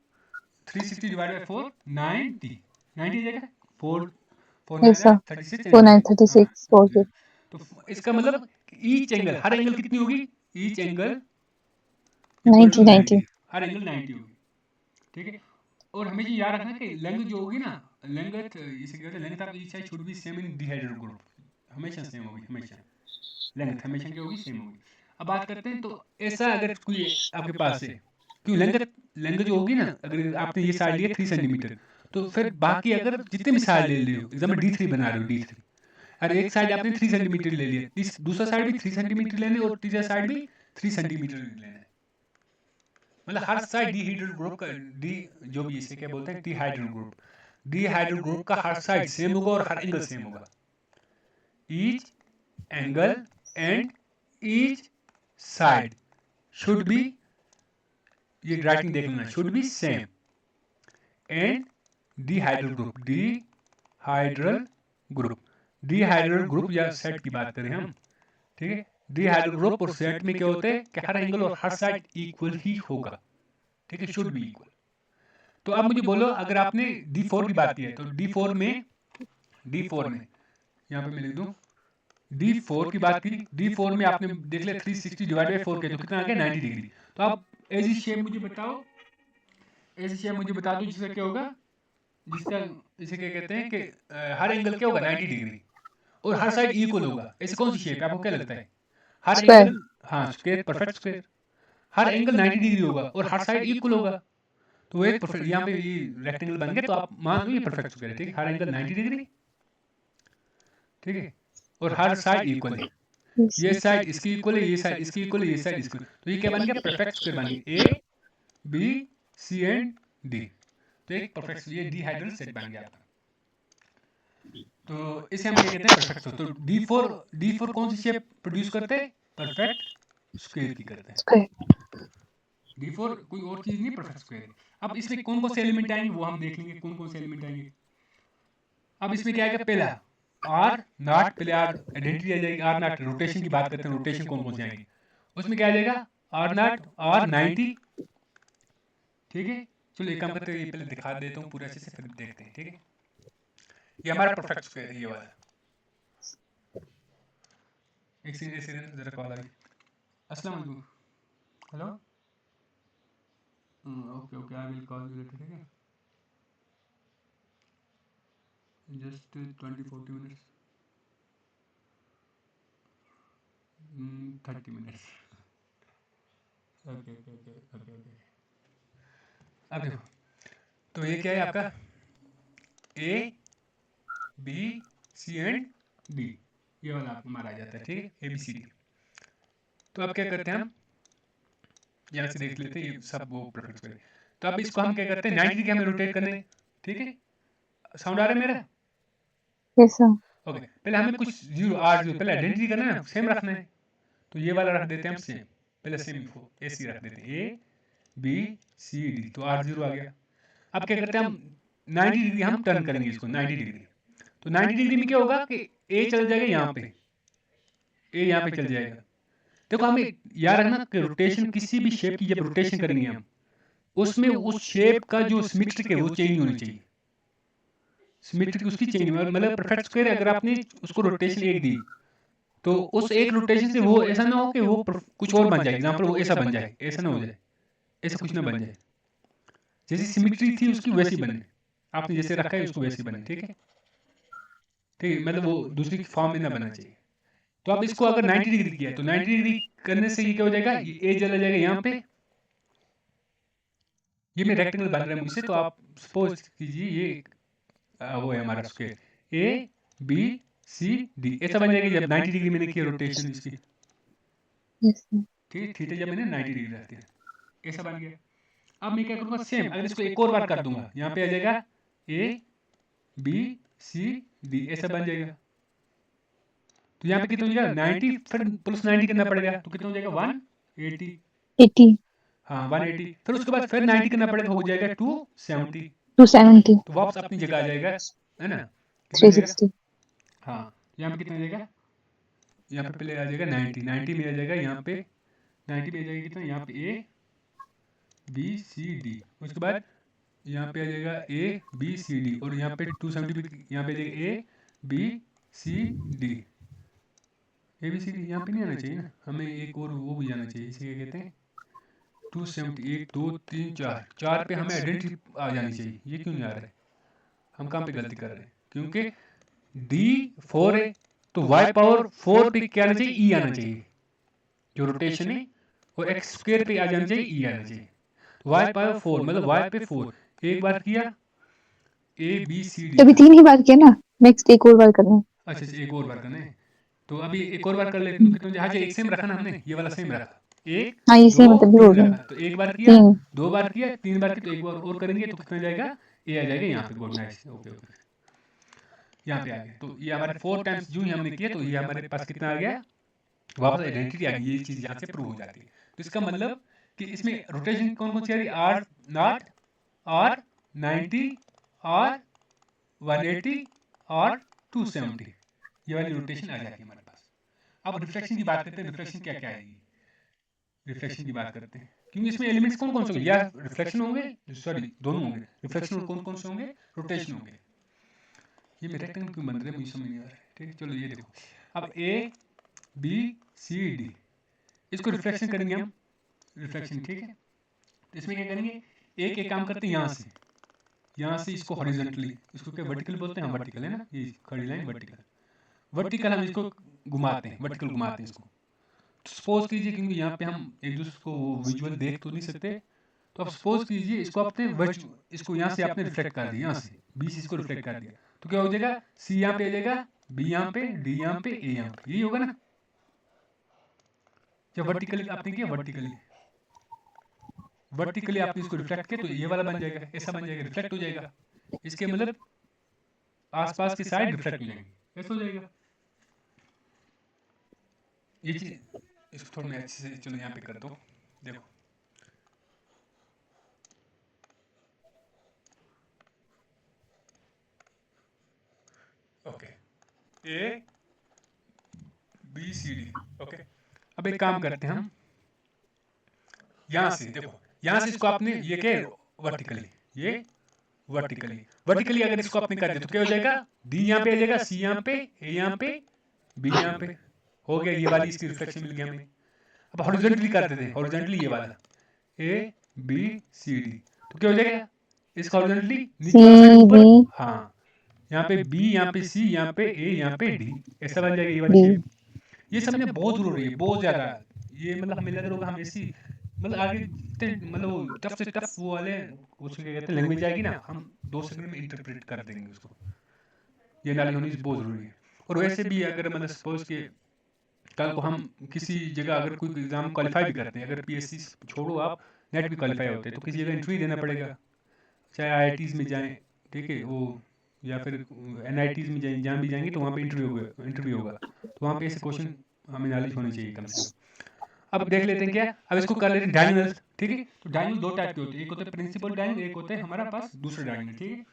360 डिवाइड बाय 4 90, 90 जाएगा, 4 4 Yes, 9 sir. 36 For and 936. For it. तो इसका मतलब ईच एंगल, हर एंगल कितनी होगी, ईच एंगल इक्वल टू 90, 90, 90. हर एंगल 90 होगी। ठीक है, और हमें ये याद रखना कि लेंथ जो होगी ना, लेंथ इसे कहते हैं length of each side should be same in dihedral group, हमेशा सेम होगी, हमेशा लेंथ हमेशा क्या होगी, सेम होगी। अब बात करते हैं, तो ऐसा अगर कोई आपके पास है, क्यों लेंथ लेंथ जो होगी ना, अगर आपने ये साइड लिया 3 सेंटीमीटर, तो फिर बाकी अगर जितने भी साइड ले रहे हो, एग्जाम्पल D3 बना रहे हो, D3, अरे एक साइड आपने 3 सेंटीमीटर ले लिया, दूसरा साइड भी 3 सेंटीमीटर लेने, और तीसरा साइड भी 3 सेंटीमीटर लेना है। मतलब हर साइड डिहाइड्रल ग्रुप का डी, जो भी इसे क्या बोलते हैं, डिहाइड्रल ग्रुप, डिहाइड्रल ग्रुप का हर साइड सेम होगा और हर एंगल सेम होगा। Each angle and each side should be, ये राइटिंग देख लेना, should be same and dihedral group, dihedral group, dihedral group या सेट की बात करें हम। ठीक है, डिहाइड्रल ग्रुप और सेट में क्या होता है कि हर एंगल और हर साइड इक्वल ही होगा। ठीक है, शुड बी इक्वल। तो अब मुझे बोलो, अगर आपने D4 की बात की है तो D4 में यहाँ पे मैं लिख दूं D4 की बात की, D4 में आपने देख लिया 360 डिवाइड बाई 4 के तो कितना आ गया 90 डिग्री। तो अब ऐसी शेप मुझे बताओ, ऐसी शेप मुझे बता दो जिसका क्या होगा, जिसका इसे क्या कहते हैं कि हर एंगल क्या होगा 90 डिग्री और हर साइड इक्वल होगा। ऐसी कौन सी शेप है, आपको क्या लगता है? हर स्क्वायर। एंगल, हाँ स्क्वायर, परफेक्ट स्क्वायर, हर एंगल 90 डिग्री होगा और हर साइड इक्वल होगा। तो वो एक परफेक्ट, यहाँ पे ये रेक्टेंगल बन गया, तो आप मान लो ये परफेक्ट स्क्वायर है, ठीक है, हर एंगल 90 डिग्री, ठीक है, और हर साइड इक्वल है। Yes. ये साइड इसकी इक्वल है, ये साइड इसकी इक्वल है, ये साइड इसकी, तो ये क्या बन गया, परफेक्ट स्क्वायर बन गया, A B C and D. तो एक परफेक्ट, ये डीहाइड्रल सेट बन गया आपका। तो इसे हम क्या कहते हैं, परफेक्ट स्क्वायर। तो डी फोर कौन सी शेप प्रोड्यूस करते हैं, परफेक्ट स्क्वायर की करते हैं। Square. D4 कोई और चीज नहीं, परफेक्ट स्क्वायर है। अब इसमें कौन कौन से एलिमेंट आएंगे वो हम देख लेंगे, कौन कौन से एलिमेंट आएंगे। अब इसमें क्या आएगा, पहला आर नॉट, पहले आर आइडेंटिटी आ जाएगी, आर नॉट रोटेशन की बात करते हैं, रोटेशन कौन कौन से आएंगे उसमें क्या आ जाएगा, आर नॉट R90, ठीक है। चलो एक काम करते हैं, ये पहले दिखा देता हूँ पूरा अच्छे से, फिर देखते हैं, ठीक है। ये हमारा परफेक्ट स्क्वायर है, ये वाला। एक सेकंड जरा कॉल आ गई। अस्सलाम वालेकुम, hello, okay okay, I will call you later, ठीक है, just 20-40 minutes, 30 minutes, okay okay okay okay okay. अब देखो, तो ये क्या है आपका, A B C and D, ये वाला आपको मारा जाता है, ठीक है, ABCD। तो अब क्या करते हैं हम, यहाँ से देख लेते हैं, ये सब वो परफेक्ट स्क्वायर। तो अब इसको हम क्या करते हैं, 90 डिग्री हमें रोटेट करने हैं, ठीक है। साउंड आ रहा है मेरा? Yes, sir. ओके, पहले हमें कुछ जीरो आर जीरो पहले आइडेंटिटी करना है, सेम रखना है। तो ये वाला रख देते हैं हम सेम, पहले सेम ऐसे रख देते हैं, ABCD, तो R0 आ गया। अब क्या करते हैं हम, 90 डिग्री हम टर्न करेंगे इसको, 90 डिग्री। तो 90 डिग्री में क्या होगा कि ए चल जाएगा यहाँ पे, ए यहाँ पे चल जाएगा। देखो हमें याद रखना कि रोटेशन, किसी भी शेप की जब रोटेशन करेंगे हम, उसमें उस शेप का जो सिमेट्रिक है वो चेंज होनी चाहिए, सिमेट्रिक उसकी चेंज, मतलब परफेक्ट स्क्वायर अगर आपने उसको रोटेशन एक दी तो उस एक रोटेशन से वो ऐसा ना हो कि वो कुछ और बन जाए, एग्जाम्पल वो ऐसा बन जाए, ऐसा ना हो जाए, ऐसा कुछ ना बन जाए, जैसी सिमेट्री थी उसकी वैसी बने, आपने जैसे रखा है उसको वैसी बने, ठीक है, ठीक है, मतलब वो दूसरी फॉर्म में ना बनना चाहिए। तो अब इसको अगर 90 डिग्री किया तो 90 डिग्री करने से ये क्या हो जाएगा, ये ए चला जाएगा यहाँ पे, ये में रेक्टेंगल बन रहा है मुझसे, तो आप सपोज कीजिए ये वो है हमारा स्क्वायर, ABCD ऐसा बन जाएगा जब 90 डिग्री मैंने किया रोटेशन इसकी, Yes, sir. ठीक है, थीटा जब मैंने 90 डिग्री रख दिया, ऐसा बन गया। अब मैं क्या करूँगा, सेम अगर इसको एक और बार कर दूंगा, यहाँ पे आ जाएगा ABCD ऐसा बन जाएगा। तो यहाँ पे कितना हो जाएगा 90, फिर प्लस 90 करना पड़ेगा, तो कितना हो जाएगा 180, 80. हाँ 180, फिर उसके बाद फिर 90 करना पड़ेगा, हो जाएगा 270, 270. तो वापस अपनी जगह आ जाएगा, है ना, कितना आ जाएगा, 360. हाँ यहाँ पे कितना आ जाएगा, यहाँ पे पहले आ जाएगा 90, 90 में आ जाएगा यहाँ पे, 90 में आ जाएगा कितना, यहाँ पे ABCD, उसके बाद यहाँ पे आ जाएगा ABCD, और यहाँ पे 270 पे यहाँ पे आ जाएगा ABCD, ABCD यहाँ पे नहीं आना चाहिए ना, हमें एक और वो भी जाना चाहिए, इसे क्या कहते हैं 270, 1 2 3 4, 4 पे हमें आइडेंटिटी आ जानी चाहिए, ये क्यों नहीं आ रहा है, हम कहाँ पे गलती कर रहे हैं, क्योंकि D4 है तो y पावर 4 पे क्या आना चाहिए, E आना चाहिए, जो रोटेशन है, और x स्क्वायर पे आ जाना चाहिए, E आना चाहिए। तो y पावर 4 मतलब y पे 4, एक बार किया ABCD अभी का, 3 ही बार किया ना, नेक्स्ट एक और बार करना है. अच्छा अच्छा एक और बार करना है, तो अभी एक और बार कर लेते हैं, तो कितना, हाँ एक सेम रखा ना हमने, ये वाला सेम रखा, एक हाँ, ये दो सेम मतलब भी हो तीन गया. रखा, तो एक बार किया, 3. दो बार किया, तीन बार किया, तो एक बार और करेंगे तो कितना जाएगा, ये आ जाएगा यहाँ पे, गुड नाइट, ओके ओके, यहाँ पे आ गया। तो ये हमारे 4 टाइम्स जो ही हमने किया, तो ये हमारे पास कितना आ गया, वापस आइडेंटिटी आ गई, ये चीज़ यहाँ से प्रूव हो जाती है। तो इसका मतलब कि इसमें रोटेशन कौन कौन सी आ रही है, R0, R90, R180 और 270, ये वाली रोटेशन आ जाती है हमारे पास। अब रिफ्लेक्शन की बात करते हैं, रिफ्लेक्शन क्या क्या आएगी, रिफ्लेक्शन की बात करते हैं। क्योंकि इसमें एलिमेंट्स कौन कौन से होंगे, या रिफ्लेक्शन होंगे, सॉरी दोनों होंगे, रिफ्लेक्शन और कौन कौन से होंगे, रोटेशन होंगे। ये मेरे रेक्टेंगल क्यों बन रहे हैं मुझे समझ नहीं आ रहा है। ठीक है, चलो ये देखो, अब ए बी सी डी, इसको रिफ्लेक्शन करेंगे हम, रिफ्लेक्शन, ठीक है। तो इसमें क्या करेंगे, एक काम करते हैं यहाँ से इसको हॉरिजॉन्टली, इसको क्या वर्टिकल बोलते हैं, हम वर्टिकल है ना, ये खड़ी लाइन वर्टिकल, वर्टिकल हम इसको घुमाते हैं, वर्टिकल घुमाते हैं इसको। तो सपोज कीजिए, क्योंकि यहाँ पे हम एक दूसरे को विजुअल देख तो नहीं सकते, तो आप सपोज कीजिए इसको आपने इसको यहाँ से आपने रिफ्लेक्ट कर दिया, यहाँ से बी से इसको रिफ्लेक्ट कर दिया, तो क्या हो जाएगा, सी यहाँ पे आ जाएगा, बी यहाँ पे, डी यहाँ पे, ए यहाँ पे, यही होगा ना। जब वर्टिकली आपने किया, वर्टिकली आपने इसको रिफ्लेक्ट किया, तो ये वाला बन जाएगा, ऐसा बन जाएगा, रिफ्लेक्ट हो जाएगा, इसके मतलब आसपास की साइड रिफ्लेक्ट हो जाएगी, ऐसा हो जाएगा। ये चीज इसको थोड़ा मैं अच्छे से, चलो यहाँ पे कर दो, देखो okay, A B C D, okay. अब एक काम करते हैं हम, यहाँ से देखो, यहाँ से इसको आपने ये क्या, वर्टिकली, ये वर्टिकली अगर इसको आपने कर दिया तो क्या हो जाएगा, डी यहाँ पे आ जाएगा, सी यहाँ पे, ए यहाँ पे, बी यहाँ पे, हो गया, ये वाली इसकी रिफ्लेक्शन मिल गया हमें। अब हॉरिजॉन्टली कर देते हैं, हॉरिजॉन्टली ये वाला ए बी सी डी, तो क्या हो जाएगा, इसका हॉरिजॉन्टली नीचे वाला साइड ऊपर, हाँ, यहाँ पे बी, यहाँ पे सी, यहाँ पे ए, यहाँ पे डी, ऐसा बन जाएगा ये वाली शेप। ये समझना बहुत जरूरी है, बहुत ज्यादा। ये मतलब हमें लग रहा होगा हम ऐसी, मतलब आगे मतलब टफ से टफ वो वाले, उसको क्या कहते हैं, लैंग्वेज आएगी ना, हम 2 सेकंड में इंटरप्रेट कर देंगे उसको। ये नॉलेज होनी बहुत जरूरी है। और वैसे भी अगर मतलब सपोज के कल को हम किसी जगह अगर कोई एग्जाम क्वालिफाई भी करते हैं, अगर पीएससी छोड़ो आप, नेट भी क्वालिफाई होते हैं, तो किसी जगह इंटरव्यू देना पड़ेगा, चाहे आईआईटीज में जाएं, ठीक है वो, या फिर एनआईटीज में जाएं, जहाँ भी जाएंगे तो वहाँ पे इंटरव्यू होगा, तो वहाँ पे ऐसे क्वेश्चन हमें नॉलेज होनी चाहिए कम से कम। अब देख लेते हैं क्या, अब इसको कर लेते हैं डायगोनल, ठीक है। तो डायगोनल 2 टाइप के होते हैं, एक होता है प्रिंसिपल डायगोनल, एक होता है हमारा पास दूसरा डायगोनल, ठीक है,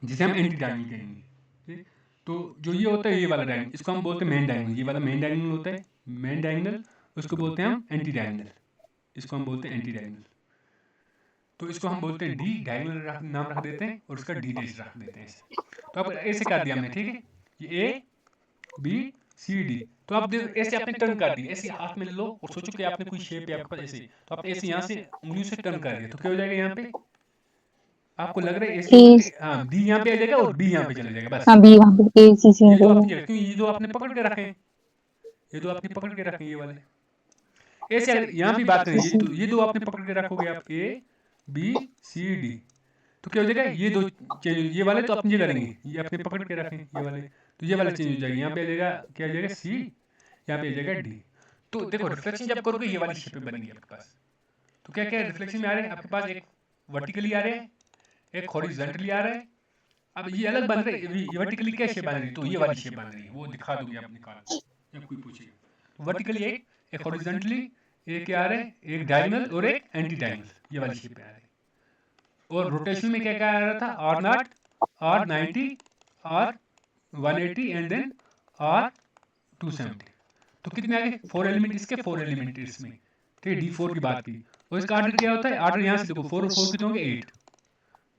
जिसे हम एंटी डायगोनल कहेंगे, ठीक। तो जो ये होता है, ये वाला डायगोनल, इसको हम बोलते हैं मेन डायगोनल, ये वाला मेन डायगोनल होता है, मेन डायगोनल, उसको बोलते हैं हम एंटी डायगोनल, इसको हम बोलते हैं एंटी डायगोनल। तो इसको हम बोलते हैं डी डायगोनल, नाम रख देते हैं, और उसका डी डैश रख देते हैं ऐसे। तो अब ऐसे कर दिया हमने, ठीक है, ये ए बी सी डी, तो आप देखो ऐसे आपने टर्न कर दी, ऐसे हाथ में ले लो और सोचो कि आपने कोई शेप है आपके पास ऐसे, तो आप ऐसे यहाँ से उंगलियों से टर्न कर दिया, तो क्या हो जाएगा यहाँ पे, आपको लग रहा है ऐसे होगा कि हाँ डी यहाँ पे आ जाएगा और बी यहाँ पे चला जाएगा, बस। हाँ बी वहाँ पे ए सी सी ये में जो चला आपने, क्यों ये जो आपने पकड़ के रखे हैं, ये जो आपने पकड़ के रखे हैं, ये वाले ऐसे, अगर यहाँ भी बात करें, ये दो आपने पकड़ के रखोगे आप, ए बी सी डी, तो क्या हो जाएगा, ये दो चेंज, ये वाले तो अपनी जगह रहेंगे, ये अपने पकड़ के रखें ये वाले, तो ये वाला चेंज हो जाएगा, यहाँ पे आ जाएगा, क्या आ जाएगा, सी, यहाँ पे आ जाएगा डी। तो देखो रिफ्लेक्शन जब करोगे ये वाली शेप बनेगी आपके पास। तो क्या क्या रिफ्लेक्शन में आ रहे हैं आपके पास, एक वर्टिकली आ रहे हैं, एक हॉरिजॉन्टली आ रहा है। अब ये अलग बन रहे हैं, ये वर्टिकली क्या शेप बन रही है, तो ये वाली शेप बन रही है, वो दिखा दोगे आप निकाल, जब कोई पूछेगा। तो वर्टिकली एक हॉरिजॉन्टली, एक क्या आ रहा है, एक डायगोनल और एक एंटी डायगोनल, ये वाली शेप आ रही है। और रोटेशन में क्या क्या आ रहा था, R nought, R 90, R 180 and then R 270। तो कितने आ गए, 4 एलिमेंट इसके, 4 एलिमेंट इसमें, ठीक है, D4 की बात की। और इसका आर्डर क्या होता है, आर्डर यहाँ से देखो 4 और 4 कितने होंगे, 8।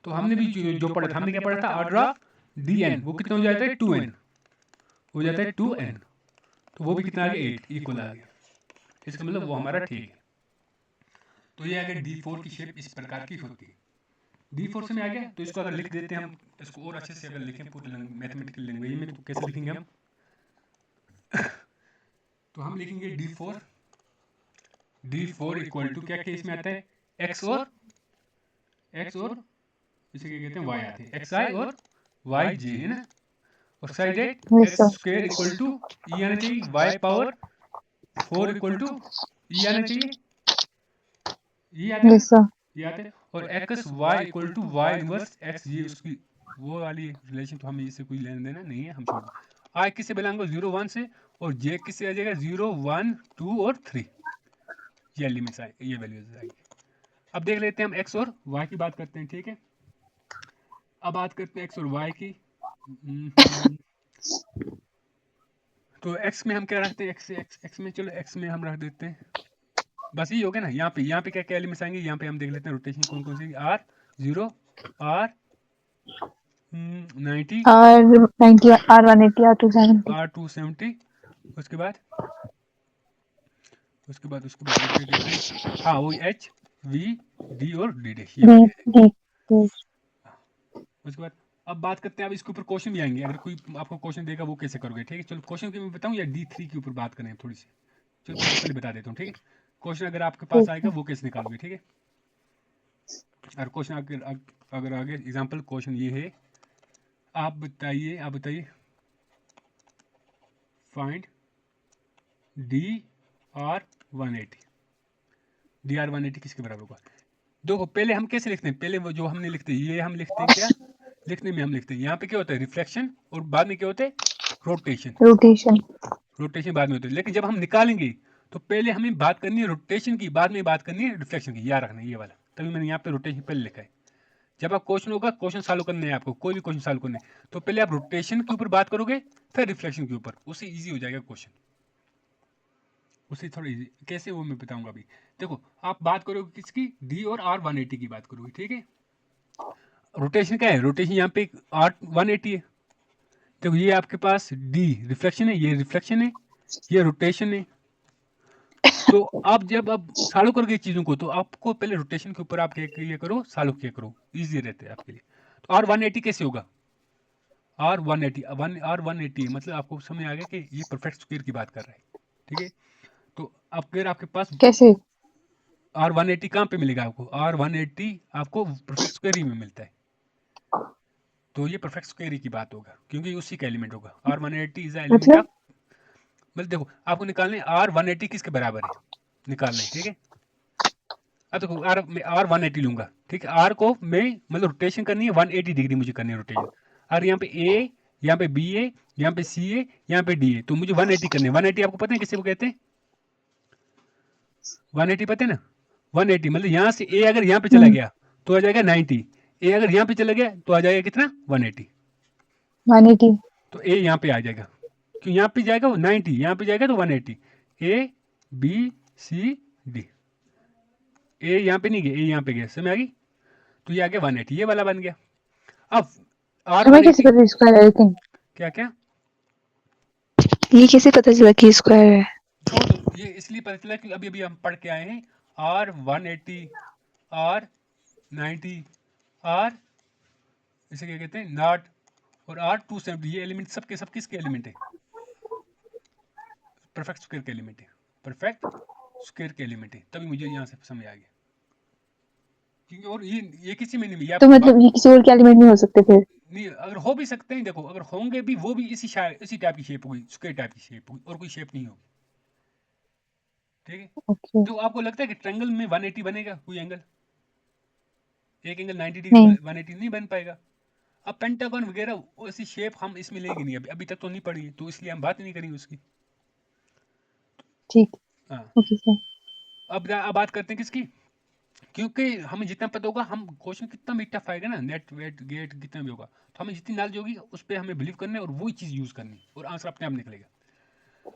तो हमने भी जो पढ़ा था, हमने क्या पढ़ा था, आर्डर ऑफ DN, वो कितना हो जाता है, 2n हो जाता है, 2n। तो वो भी कितना आ गया, 8 इक्वल आ गया, इसका मतलब वो हमारा ठीक है। तो ये अगर D4 की शेप इस प्रकार की होती है, D4 से में आ गया, तो इसको अगर लिख देते हैं हम, इसको और अच्छे से अगर लिखें पूरी मैथमेटिकल लैंग्वेज में, तो कैसे लिखेंगे हम तो हम लिखेंगे D4 इक्वल टू क्या क्या इसमें आता है, x और इसे क्या कहते हैं, y आते हैं, xi और yj है ना, और side x square equal to e आना चाहिए, y power 4 equal to e आना चाहिए, ये आता है, ये आता है, और x y equal to y inverse x, ये उसकी वो वाली रिलेशन, तो हमें इससे कोई लेना देना नहीं है, हम छोड़ दें। i किससे बिलोंग होगा, 0 1 से, और j किससे आ जाएगा, 0 1 2 और 3, ये लिमिट्स आए, ये वैल्यूज आएगी। अब देख लेते हैं हम x और y की बात करते हैं, ठीक है। अब बात करते हैं x और y की। तो x में हम क्या रखते हैं, x में चलो x में हम रख देते हैं बस यही हो गया ना। यहाँ पे क्या क्या एलिमेंट्स आएंगे, यहाँ पे हम देख लेते हैं रोटेशन कौन कौन सी। R0, R90, R90, R180, R270. R270, उसके बाद एक एक एक एक हाँ वही H, V, D और D डैश, ये D, वाले आ जाएंगे। D, D. उसके बाद अब बात करते हैं, अब इसके ऊपर क्वेश्चन भी आएंगे, अगर कोई आपको क्वेश्चन देगा वो कैसे करोगे, ठीक है। चलो क्वेश्चन की मैं बताऊँ या D3 के ऊपर बात करें थोड़ी सी। चलो पहले बता देता हूँ, ठीक है। क्वेश्चन अगर आपके पास ठीक आएगा है। वो कैसे निकालोगे, ठीक है। और क्वेश्चन अगर आगे एग्जाम्पल क्वेश्चन ये है, आप बताइए फाइंड DR180। DR180 किसके बराबर होगा। देखो पहले हम कैसे लिखते हैं, पहले वो जो हमने लिखते हैं ये हम लिखते हैं क्या, लिखने में हम लिखते हैं यहाँ पे क्या होता है रिफ्लेक्शन, और बाद में क्या होता है रोटेशन। Rotation. रोटेशन बाद में होता है, लेकिन जब हम निकालेंगे तो पहले हमें बात करनी है रोटेशन की, बाद में बात करनी है रिफ्लेक्शन की, याद रखना ये वाला। तभी मैंने यहाँ पे रोटेशन पहले लिखा है। जब आप क्वेश्चन होगा, क्वेश्चन सॉल्व करने है आपको, कोई भी क्वेश्चन सॉल्व करने है, तो पहले आप रोटेशन के ऊपर बात करोगे, फिर रिफ्लेक्शन के ऊपर, उससे ईजी हो जाएगा क्वेश्चन। उससे थोड़ा इजी कैसे वो मैं बताऊंगा अभी। देखो आप बात करोगे किसकी, डी और R180 की बात करोगे, ठीक है। रोटेशन क्या है, रोटेशन यहाँ पे R180 है। देखो ये आपके पास डी रिफ्लेक्शन है, ये रिफ्लेक्शन है, ये रोटेशन है। तो आप जब अब सॉल्व करोगे चीज़ों को, तो आपको पहले रोटेशन के ऊपर आप ये करो, सॉल्व किया करो, इजी रहते हैं आपके लिए। तो R180 कैसे होगा, R180 मतलब आपको समझ आ गया कि ये परफेक्ट स्क्वायर की बात कर रहा है, ठीक है। तो अब अगर आपके पास कैसे? R180 कहाँ पे मिलेगा आपको, R180 आपको परफेक्ट स्क्वायर ही में मिलता है। तो ये परफेक्ट स्क्वायर ही की बात होगा, क्योंकि उसी का एलिमेंट होगा। R180 इज द एलिमेंट मतलब ऑफ, मतलब देखो आपको निकालने R180 किसके बराबर है, निकालना है, ठीक है। अब देखो R180 लूंगा, ठीक है। आर को मैं मतलब रोटेशन करनी है 180 डिग्री मुझे करनी है रोटेशन। और यहाँ पे ए, यहाँ पे बी है, यहाँ पे सी है, यहाँ पे डी है, तो मुझे 180 करनी है। 180 आपको पता है किसे वो कहते हैं, 180 पता है ना। 180 मतलब यहाँ से ए अगर यहाँ पे चला गया तो आ जाएगा 90, ए अगर यहाँ पे चला गया तो आ जाएगा कितना 180। 180. तो ए यहाँ पे आ जाएगा, क्यों यहाँ पे जाएगा वो 90, यहाँ पे जाएगा तो 180। ए बी सी डी, ए यहाँ पे नहीं गया, ए यहाँ पे गया, समझ आ गई। तो ये आ गया 180, ये वाला बन गया। अब आर हमें वन कैसे एटी पता स्क्वायर है लेकिन? क्या क्या ये कैसे पता चला कि स्क्वायर है? छोड़ दो, ये इसलिए पता चला कि अभी अभी हम पढ़ के आए हैं। R180, R90, आर इसे क्या कहते हैं नॉट, और R270, ये एलिमेंट सबके सब किसके एलिमेंट है, परफेक्ट स्क्वायर के एलिमेंट है, परफेक्ट स्क्वायर के एलिमेंट है। तभी मुझे यहाँ से समझ आ गया, क्योंकि और ये किसी में नहीं, ये तो आपकी मतलब ये किसी और के एलिमेंट नहीं हो सकते फिर? नहीं, अगर हो भी सकते हैं, देखो अगर होंगे भी वो भी इसी टाइप की शेप होगी, स्क्वायर टाइप की शेप होगी, और कोई शेप नहीं होगी, ठीक है। ओके. तो आपको लगता है कि ट्रायंगल में 180 बनेगा कोई एंगल, एक एंगल 90 डिग्री नहीं. 180 नहीं बन पाएगा। अब पेंटागन वगैरह वैसी शेप हम इसमें लेंगे नहीं, अभी तक तो नहीं पड़ी है, तो इसलिए हम बात नहीं करेंगे उसकी। ठीक. हाँ, ओके सर. अब बात करते हैं किसकी, क्योंकि हमें जितना पता होगा, हम क्वेश्चन कितना भी टफ आएगा ना, नेट वेट गेट कितना भी होगा, तो हमें जितनी नॉलेज होगी उस पर हमें बिलीव करना है, और वही चीज़ यूज़ करनी, और आंसर अपने आप निकलेगा।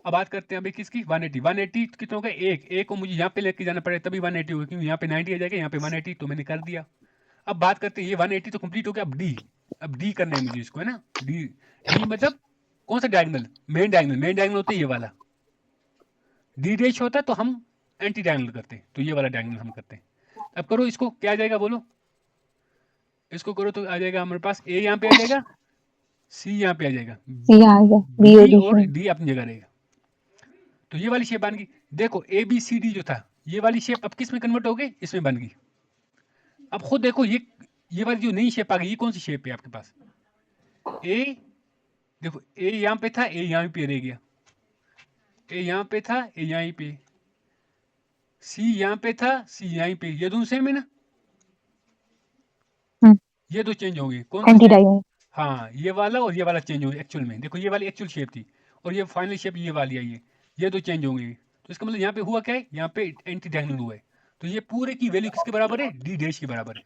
अब बात करते हैं अभी किसकी, 180 कितना होगा, एक को मुझे यहाँ पे लेके जाना पड़ेगा तभी 180 होगा, क्योंकि यहाँ पे 90 आ जाएगा, यहाँ पे 180, तो मैंने कर दिया। अब बात करते हैं ये 180 तो कंप्लीट हो गया, अब डी करना है मुझे इसको, है ना। डी डी मतलब कौन सा डायगोनल, मेन डायगोनल होता है ये वाला। डी डैश होता है तो हम एंटी डायगोनल करते हैं, तो ये वाला डायगोनल हम करते हैं। अब करो इसको, क्या आ जाएगा बोलो, इसको करो तो आ जाएगा हमारे पास, ए यहाँ पे आ जाएगा, सी यहाँ पे आ जाएगा, सी आ गया. बी और बी डी और से. डी अपनी जगह रहेगा। तो ये वाली शेप बन गई। देखो ए बी सी डी जो था, ये वाली शेप अब किस में कन्वर्ट हो गई, इसमें बन गई। अब खुद देखो ये वाली जो नई शेप आ गई, ये कौन सी शेप है आपके पास, ए, देखो ए यहाँ पे था, ए यहाँ पे रह गया, ए यहाँ पे था, ए यहाँ पे, सी यहाँ पे था, सी यहाँ पे, ये दोनों सेम है ना, ये दो चेंज हो गए, कौन सा एंटी चेंज, डायगोनल. हाँ ये वाला और ये वाला चेंज हो गया एक्चुअल में। देखो ये वाली एक्चुअल शेप थी, और ये फाइनल शेप ये वाली आई है, ये दो चेंज होंगे। तो इसका मतलब यहाँ पे हुआ क्या है, यहाँ पे एंटी डायगोनल हुआ है। तो ये पूरे की वैल्यू किसके बराबर है, डी डैश के बराबर है।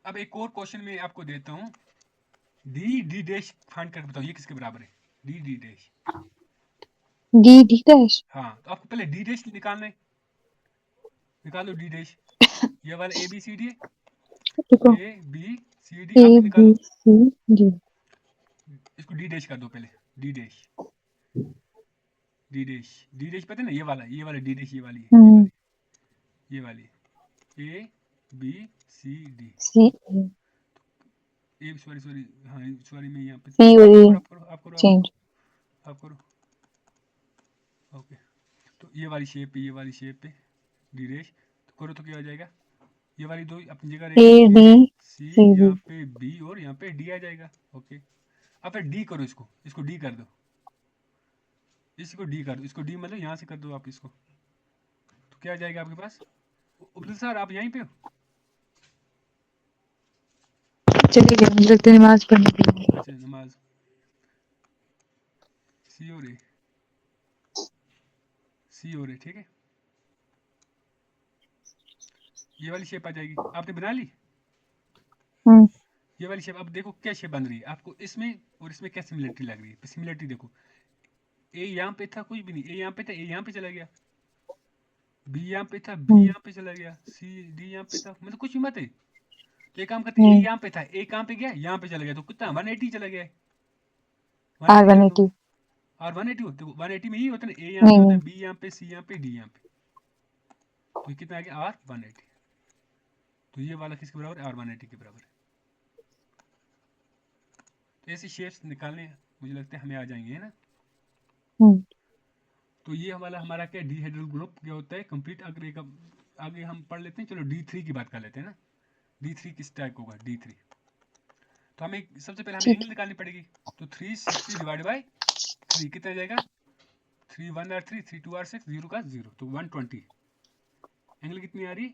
अब एक और क्वेश्चन में आपको देता हूँ, डी डी डैश फाइंड करके बताओ ये किसके बराबर है, D D dash. D D dash. हाँ तो आपको पहले डी डैश निकालना है, निकालो डी डैश। ये वाला ए बी सी डी है, देखो ए बी सी डी ए आप बी निकालो, सी डी। इसको डी डैश कर दो पहले, D dash, D dash, D dash पता है ना, ये वाला डी डैश, ये वाली है, ये वाली A B C D. C A sorry sorry, हाँ सॉरी मैं यहाँ पे सी और ए आप करो आप करो चेंज। आप करो। ओके तो ये वाली शेप पे, ये वाली शेप पे डी डैश तो करो तो क्या आ जाएगा, ये वाली दो अपनी जगह ए रहेगी, बी ए सी, सी डी। यहाँ पे बी और यहाँ पे डी आ जाएगा। ओके अब फिर डी करो, इसको डी कर दो, इसको डी कर दो, इसको डी मतलब यहाँ से कर दो आप इसको, तो क्या आ जाएगा आपके पास। उबल सर आप यहीं पे हो? चलिए गए, मुझे लगता है नमाज पढ़ने के लिए। अच्छा नमाज, सी और ए, सी और ए, ठीक है। ये वाली शेप आ जाएगी, आपने बना ली ये वाली शेप। अब देखो क्या शेप बन रही है आपको, इसमें और इसमें क्या सिमिलरिटी लग रही है। सिमिलरिटी देखो, ए यहाँ पे था कुछ भी नहीं, ए यहाँ पे था, ए यहाँ पे चला गया, बी यहाँ पे था, बी यहाँ पे चला गया, सी डी यहाँ पे था, मतलब कुछ भी मत है। तो एक काम करते हैं, ए यहाँ पे था, ए कहाँ पे गया, यहाँ पे चला गया, तो कितना 180 चला गया है, 180 कर दो। और 180 होते, 180 में ही होता है ना, ए यहाँ पे होता है, बी यहाँ पे, सी यहाँ पे, डी यहाँ पे, तो कितना आ गया आर 180। तो ये वाला किसके बराबर है, आर 180 के बराबर है। तो ऐसे शेप्स निकालने मुझे लगता है हमें आ जाएंगे, है ना। तो ये वाला हमारा क्या डीहेड्रल ग्रुप क्या होता है कंप्लीट। अगर आगे हम पढ़ लेते हैं, चलो D3 की बात कर लेते हैं ना। D3 किस टाइप होगा, D3 तो हमें सबसे पहले हमें एंगल निकालनी पड़ेगी। तो 360 डिवाइड बाई 3 कितना जाएगा, 3 1 आर 3, 3 2 आर 6, 0 का 0, तो 120। एंगल कितनी आ रही,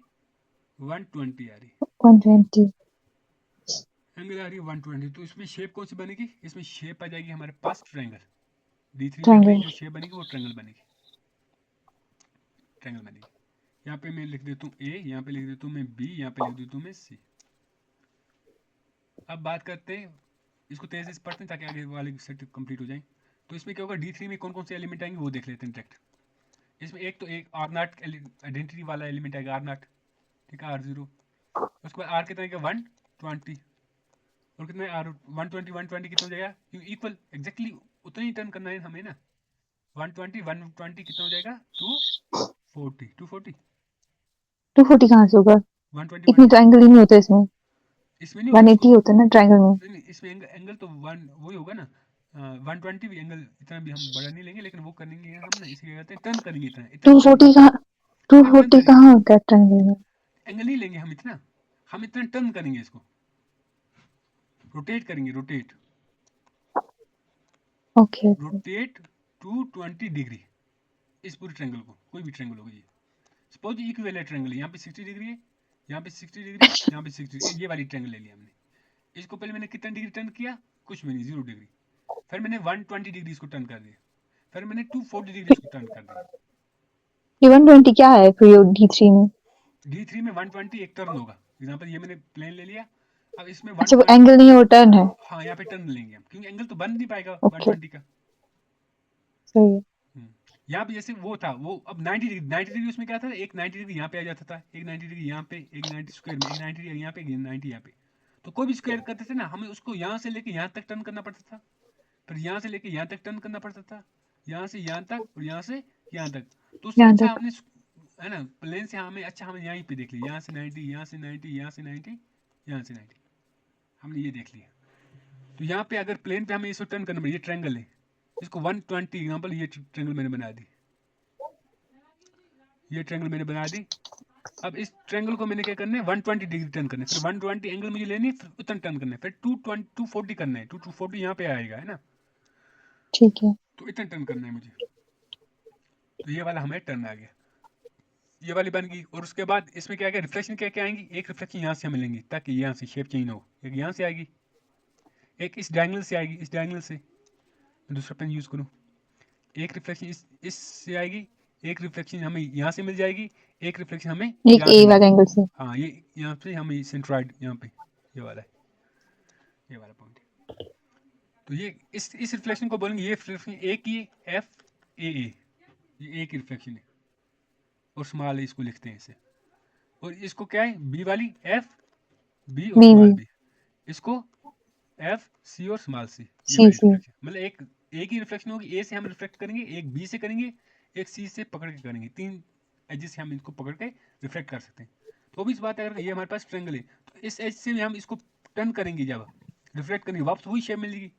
120 आ रही, 120 एंगल आ रही है 120। तो इसमें शेप कौन सी बनेगी, इसमें शेप आ जाएगी हमारे पास ट्रायंगल। D3 में हमें जो शेप बनेगी वो ट्रायंगल बनेगी, ट्रायंगल बनेगी। यहाँ पे मैं लिख देता हूँ ए, यहाँ पे लिख देता हूँ मैं बी, यहाँ पे लिख देता हूँ मैं सी। अब बात करते हैं, इसको तेजी से पढ़ते हैं ताकि आगे वाले सेट कंप्लीट हो जाए। तो इसमें क्या होगा, D3 में कौन कौन से एलिमेंट आएंगे वो देख लेते हैं डायरेक्ट। इसमें एक तो एक आर नॉट आइडेंटिटी वाला एलिमेंट आएगा, आर नॉट, ठीक है, R0। उसके बाद आर कितना आएगा 120, और कितना आर 120 कितना हो जाएगा, इक्वल एग्जैक्टली उतना ही टर्न करना है हमें ना। 120 कितना हो जाएगा 240, 240 240 कहाँ से होगा, 120 इतनी तो एंगल ही नहीं होता इसमें, इसमें नहीं होता, 180 होता है ना ट्रायंगल में। नहीं इसमें एंगल तो वन वही होगा ना, 120 भी एंगल इतना भी हम बड़ा नहीं लेंगे, लेकिन वो करेंगे हम ना, इसे क्या कहते हैं टर्न करेंगे, इतना इतना 240 कहाँ, 240 कहाँ होता है ट्रायंगल में। एंगल नहीं लेंगे हम इतना, हम इतना टर्न करेंगे, इसको रोटेट करेंगे, रोटेट ओके रोटेट 220 डिग्री इस पूरे ट्रायंगल को, कोई भी ट्रायंगल होगा ये। सपोज इक्विवेलेंट ट्रायंगल है, यहाँ पे 60 डिग्री है, यहाँ पे 60 डिग्री, यहाँ पे 60 डिग्री, ये वाली ट्रायंगल ले लिया हमने। इसको पहले मैंने कितना डिग्री टर्न किया, कुछ भी नहीं, 0 डिग्री। फिर मैंने 120 डिग्री इसको टर्न कर दिया, फिर मैंने 240 डिग्री इसको टर्न कर दिया। ये 120 क्या है फिर D3 में, D3 में 120 एक टर्न होगा। एग्जांपल ये मैंने प्लेन ले लिया, अब इसमें अच्छा वो 120, एंगल नहीं है वो टर्न है। हाँ यहाँ पे टर्न लेंगे हम, क्योंकि एंगल तो बन नहीं पाएगा ओके 120 का। सही है। यहाँ पे जैसे वो था, वो अब 90 डिग्री उसमें क्या था, एक 90 डिग्री यहाँ पे आ जाता था, एक 90 डिग्री यहाँ पे, एक 90 स्क्वायर में, एक 90 डिग्री यहाँ पे, एक 90 यहाँ पे। तो कोई भी स्क्वायर करते थे ना, हमें उसको यहाँ से लेके यहाँ तक टर्न करना पड़ता था, फिर यहाँ से लेके यहाँ तक टर्न करना पड़ता था, यहाँ से यहाँ तक, और यहाँ से यहाँ तक। तो उससे अच्छा हमने, है ना, प्लेन से हमें अच्छा, हमें यहीं पे देख लिया, यहाँ से 90, यहाँ से 90, यहाँ से 90, यहाँ से 90, हमने ये देख लिया। तो यहाँ पे अगर प्लेन पे हमें इसको टर्न करना पड़ेगा, ये ट्रायंगल है, इसको 120 एग्जांपल, ये ट्रायंगल मैंने बना दी, ये ट्रायंगल मैंने बना दी। अब इस ट्रायंगल को मैंने क्या करना है, 120 डिग्री टर्न करना है, फिर 120 एंगल मुझे लेनी है, फिर उतना टर्न करना है, फिर 240 करना है, 240 यहाँ पे आएगा, है ना, ठीक है। तो इतना टर्न करना है मुझे। तो ये वाला हमें टर्न आ गया, ये वाली बन गई। और उसके बाद इसमें क्या क्या रिफ्लेक्शन क्या क्या आएंगी, एक रिफ्लेक्शन यहाँ से हमें लेंगी ताकि यहाँ से शेप चेंज हो, एक यहाँ से आएगी, एक इस डायगोनल से आएगी, इस डायगोनल से मैं दूसरा पेन यूज करूँ, एक रिफ्लेक्शन इस से आएगी, एक रिफ्लेक्शन हमें यहाँ से मिल जाएगी, एक रिफ्लेक्शन हमें एक ए वाला एंगल से। हाँ ये यहाँ से हमें सेंट्रॉइड यहाँ पे, ये वाला है, ये वाला पॉइंट। तो तो ये इस रिफ्लेक्शन को बोलेंगे, ये रिफ्लेक्शन ए की एफ ए, ये ए की रिफ्लेक्शन है और स्मॉल ए इसको लिखते हैं इसे। और इसको क्या है, बी वाली एफ बी और बी स्मॉल बी बी, इसको एफ सी और स्मॉल सी, ये सी वाली सी। रिफ्लेक्शन। मतलब एक ही रिफ्लेक्शन होगी, ए से हम रिफ्लेक्ट करेंगे, एक बी से करेंगे, एक सी से पकड़ के करेंगे, 3 एजेस से हम इसको पकड़ के रिफ्लेक्ट कर सकते हैं। तो अभी इस बात अगर ये हमारे पास ट्रायंगल है, तो इस एज से हम इसको टर्न करेंगे, जब रिफ्लेक्ट करेंगे वापस वही शेप मिलेगी।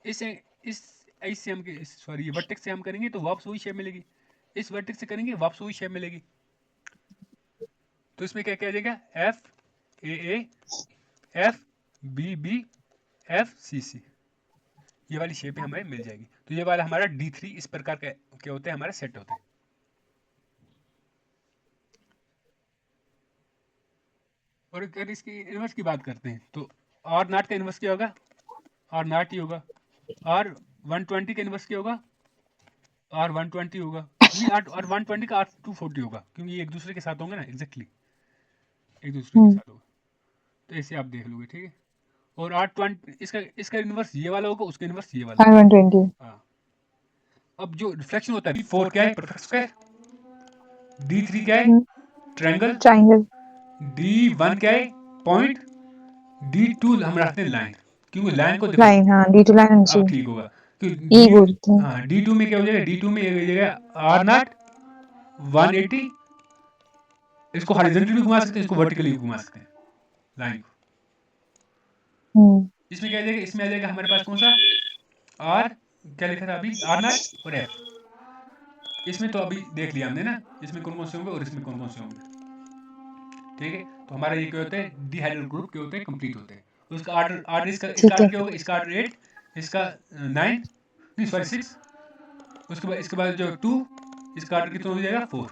इस एज से हम सॉरी ये वर्टेक्स से हम करेंगे तो वापस वही शेप मिलेगी, इस वर्टेक्स से करेंगे वापस वही शेप मिलेगी। तो इसमें क्या क्या आ जाएगा, F A F B B F C C, ये वाली शेप हमें मिल जाएगी। तो ये वाला हमारा D3 इस प्रकार का क्या होता है, हमारा सेट होता है। और अगर इसकी इनवर्स की बात करते हैं तो आर नॉट का इनवर्स क्या होगा, आर नॉट ही होगा। आर 120 का इनवर्स क्या होगा, आर 120 होगा। नहीं, आर 120 का आर 240 होगा, क्योंकि ये एक दूसरे के साथ होंगे ना, एग्जैक्टली एक दूसरे के साथ होगा। तो ऐसे आप देख लोगे, ठीक है। और आर 20 इसका इनवर्स ये वाला होगा, उसका इनवर्स ये वाला आर होगा। 120। हाँ, अब जो रिफ्लेक्शन होता है, D4 क्या है, परफेक्ट स्क्वायर। D3 क्या है, ट्रायंगल। ट्राइंगल। D1 क्या है, पॉइंट। D2 हम रखते हैं लाइन, क्योंकि लाइन को देखो लाइन, हाँ डी टू लाइन अब सी। ठीक होगा। क्योंकि ई डी, बोलते हैं। हाँ D2 में क्या हो जाएगा, D2 में एक हो जाएगा आर नॉट 180, इसको हॉरिजॉन्टली भी घुमा सकते हैं, इसको वर्टिकली भी घुमा सकते हैं लाइन को। इसमें क्या आ जाएगा, इसमें आ जाएगा हमारे पास कौन सा, आर क्या लिखा था अभी, आर नॉट और एफ। इसमें तो अभी देख लिया हमने ना, इसमें कौन कौन से होंगे और इसमें कौन कौन से होंगे, ठीक है। तो हमारा ये क्या होता है, डिहाइड्रल ग्रुप क्या होते हैं, कंप्लीट होते हैं। तो उसका आर्डर आर्डर इसका ठीक है। आर्डर क्या होगा, इसका आर्डर 8, इसका 9, नहीं सॉरी 6, इसके बाद जो 2, इसका आर्डर कितना हो जाएगा 4,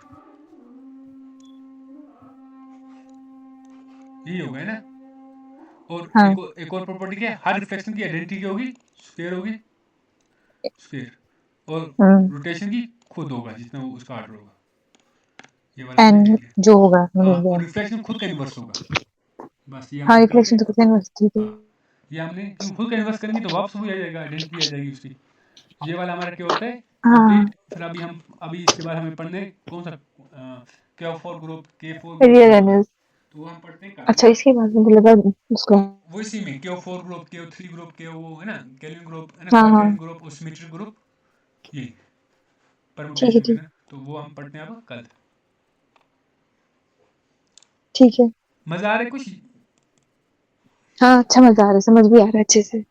यही होगा है ना। और हाँ। एक और प्रॉपर्टी क्या है, हर रिफ्लेक्शन की आइडेंटिटी क्या होगी, स्क्वायर होगी, स्क्वायर। और रोटेशन की खुद होगा जितना उसका आर्डर होगा, ये वाला हमने एन देख लिया। जो होगा मिल हाँ, गया। और रिफ्लेक्शन खुद का इन्वर्स होगा, बस ये हाँ हमारे क्या हो रिफ्लेक्शन गए। तो कितने इनवर्स, ठीक है। हाँ, ये हमने क्यों खुद का इन्वर्स करेंगे तो वापस वही आ जाएगा, आइडेंटिटी आ जाएगी उसकी। ये वाला हमारा क्या होता है, हाँ। कंप्लीट। फिर अभी इसके बाद हमें पढ़ने कौन सा, K4 group, K4 group, real K4, एनर्स। तो वो हम पढ़ते हैं कल, है अच्छा, ना। इसके बाद मुझे लगा उसका। वो इसी में K4 ग्रुप, K3 ग्रुप, के वो है ना, कैल्विन ग्रुप है ना, हाँ हाँ। क्वार्टेरियन ग्रुप और सिमेट्रिक ग्रुप, ये ठीक है परमुटेशन ठीक। वगैरह, तो वो हम पढ़ते हैं अब कल। ठीक है। मजा आ रहा है कुछ। हाँ अच्छा, मजा आ रहा है, समझ भी आ रहा है अच्छे से।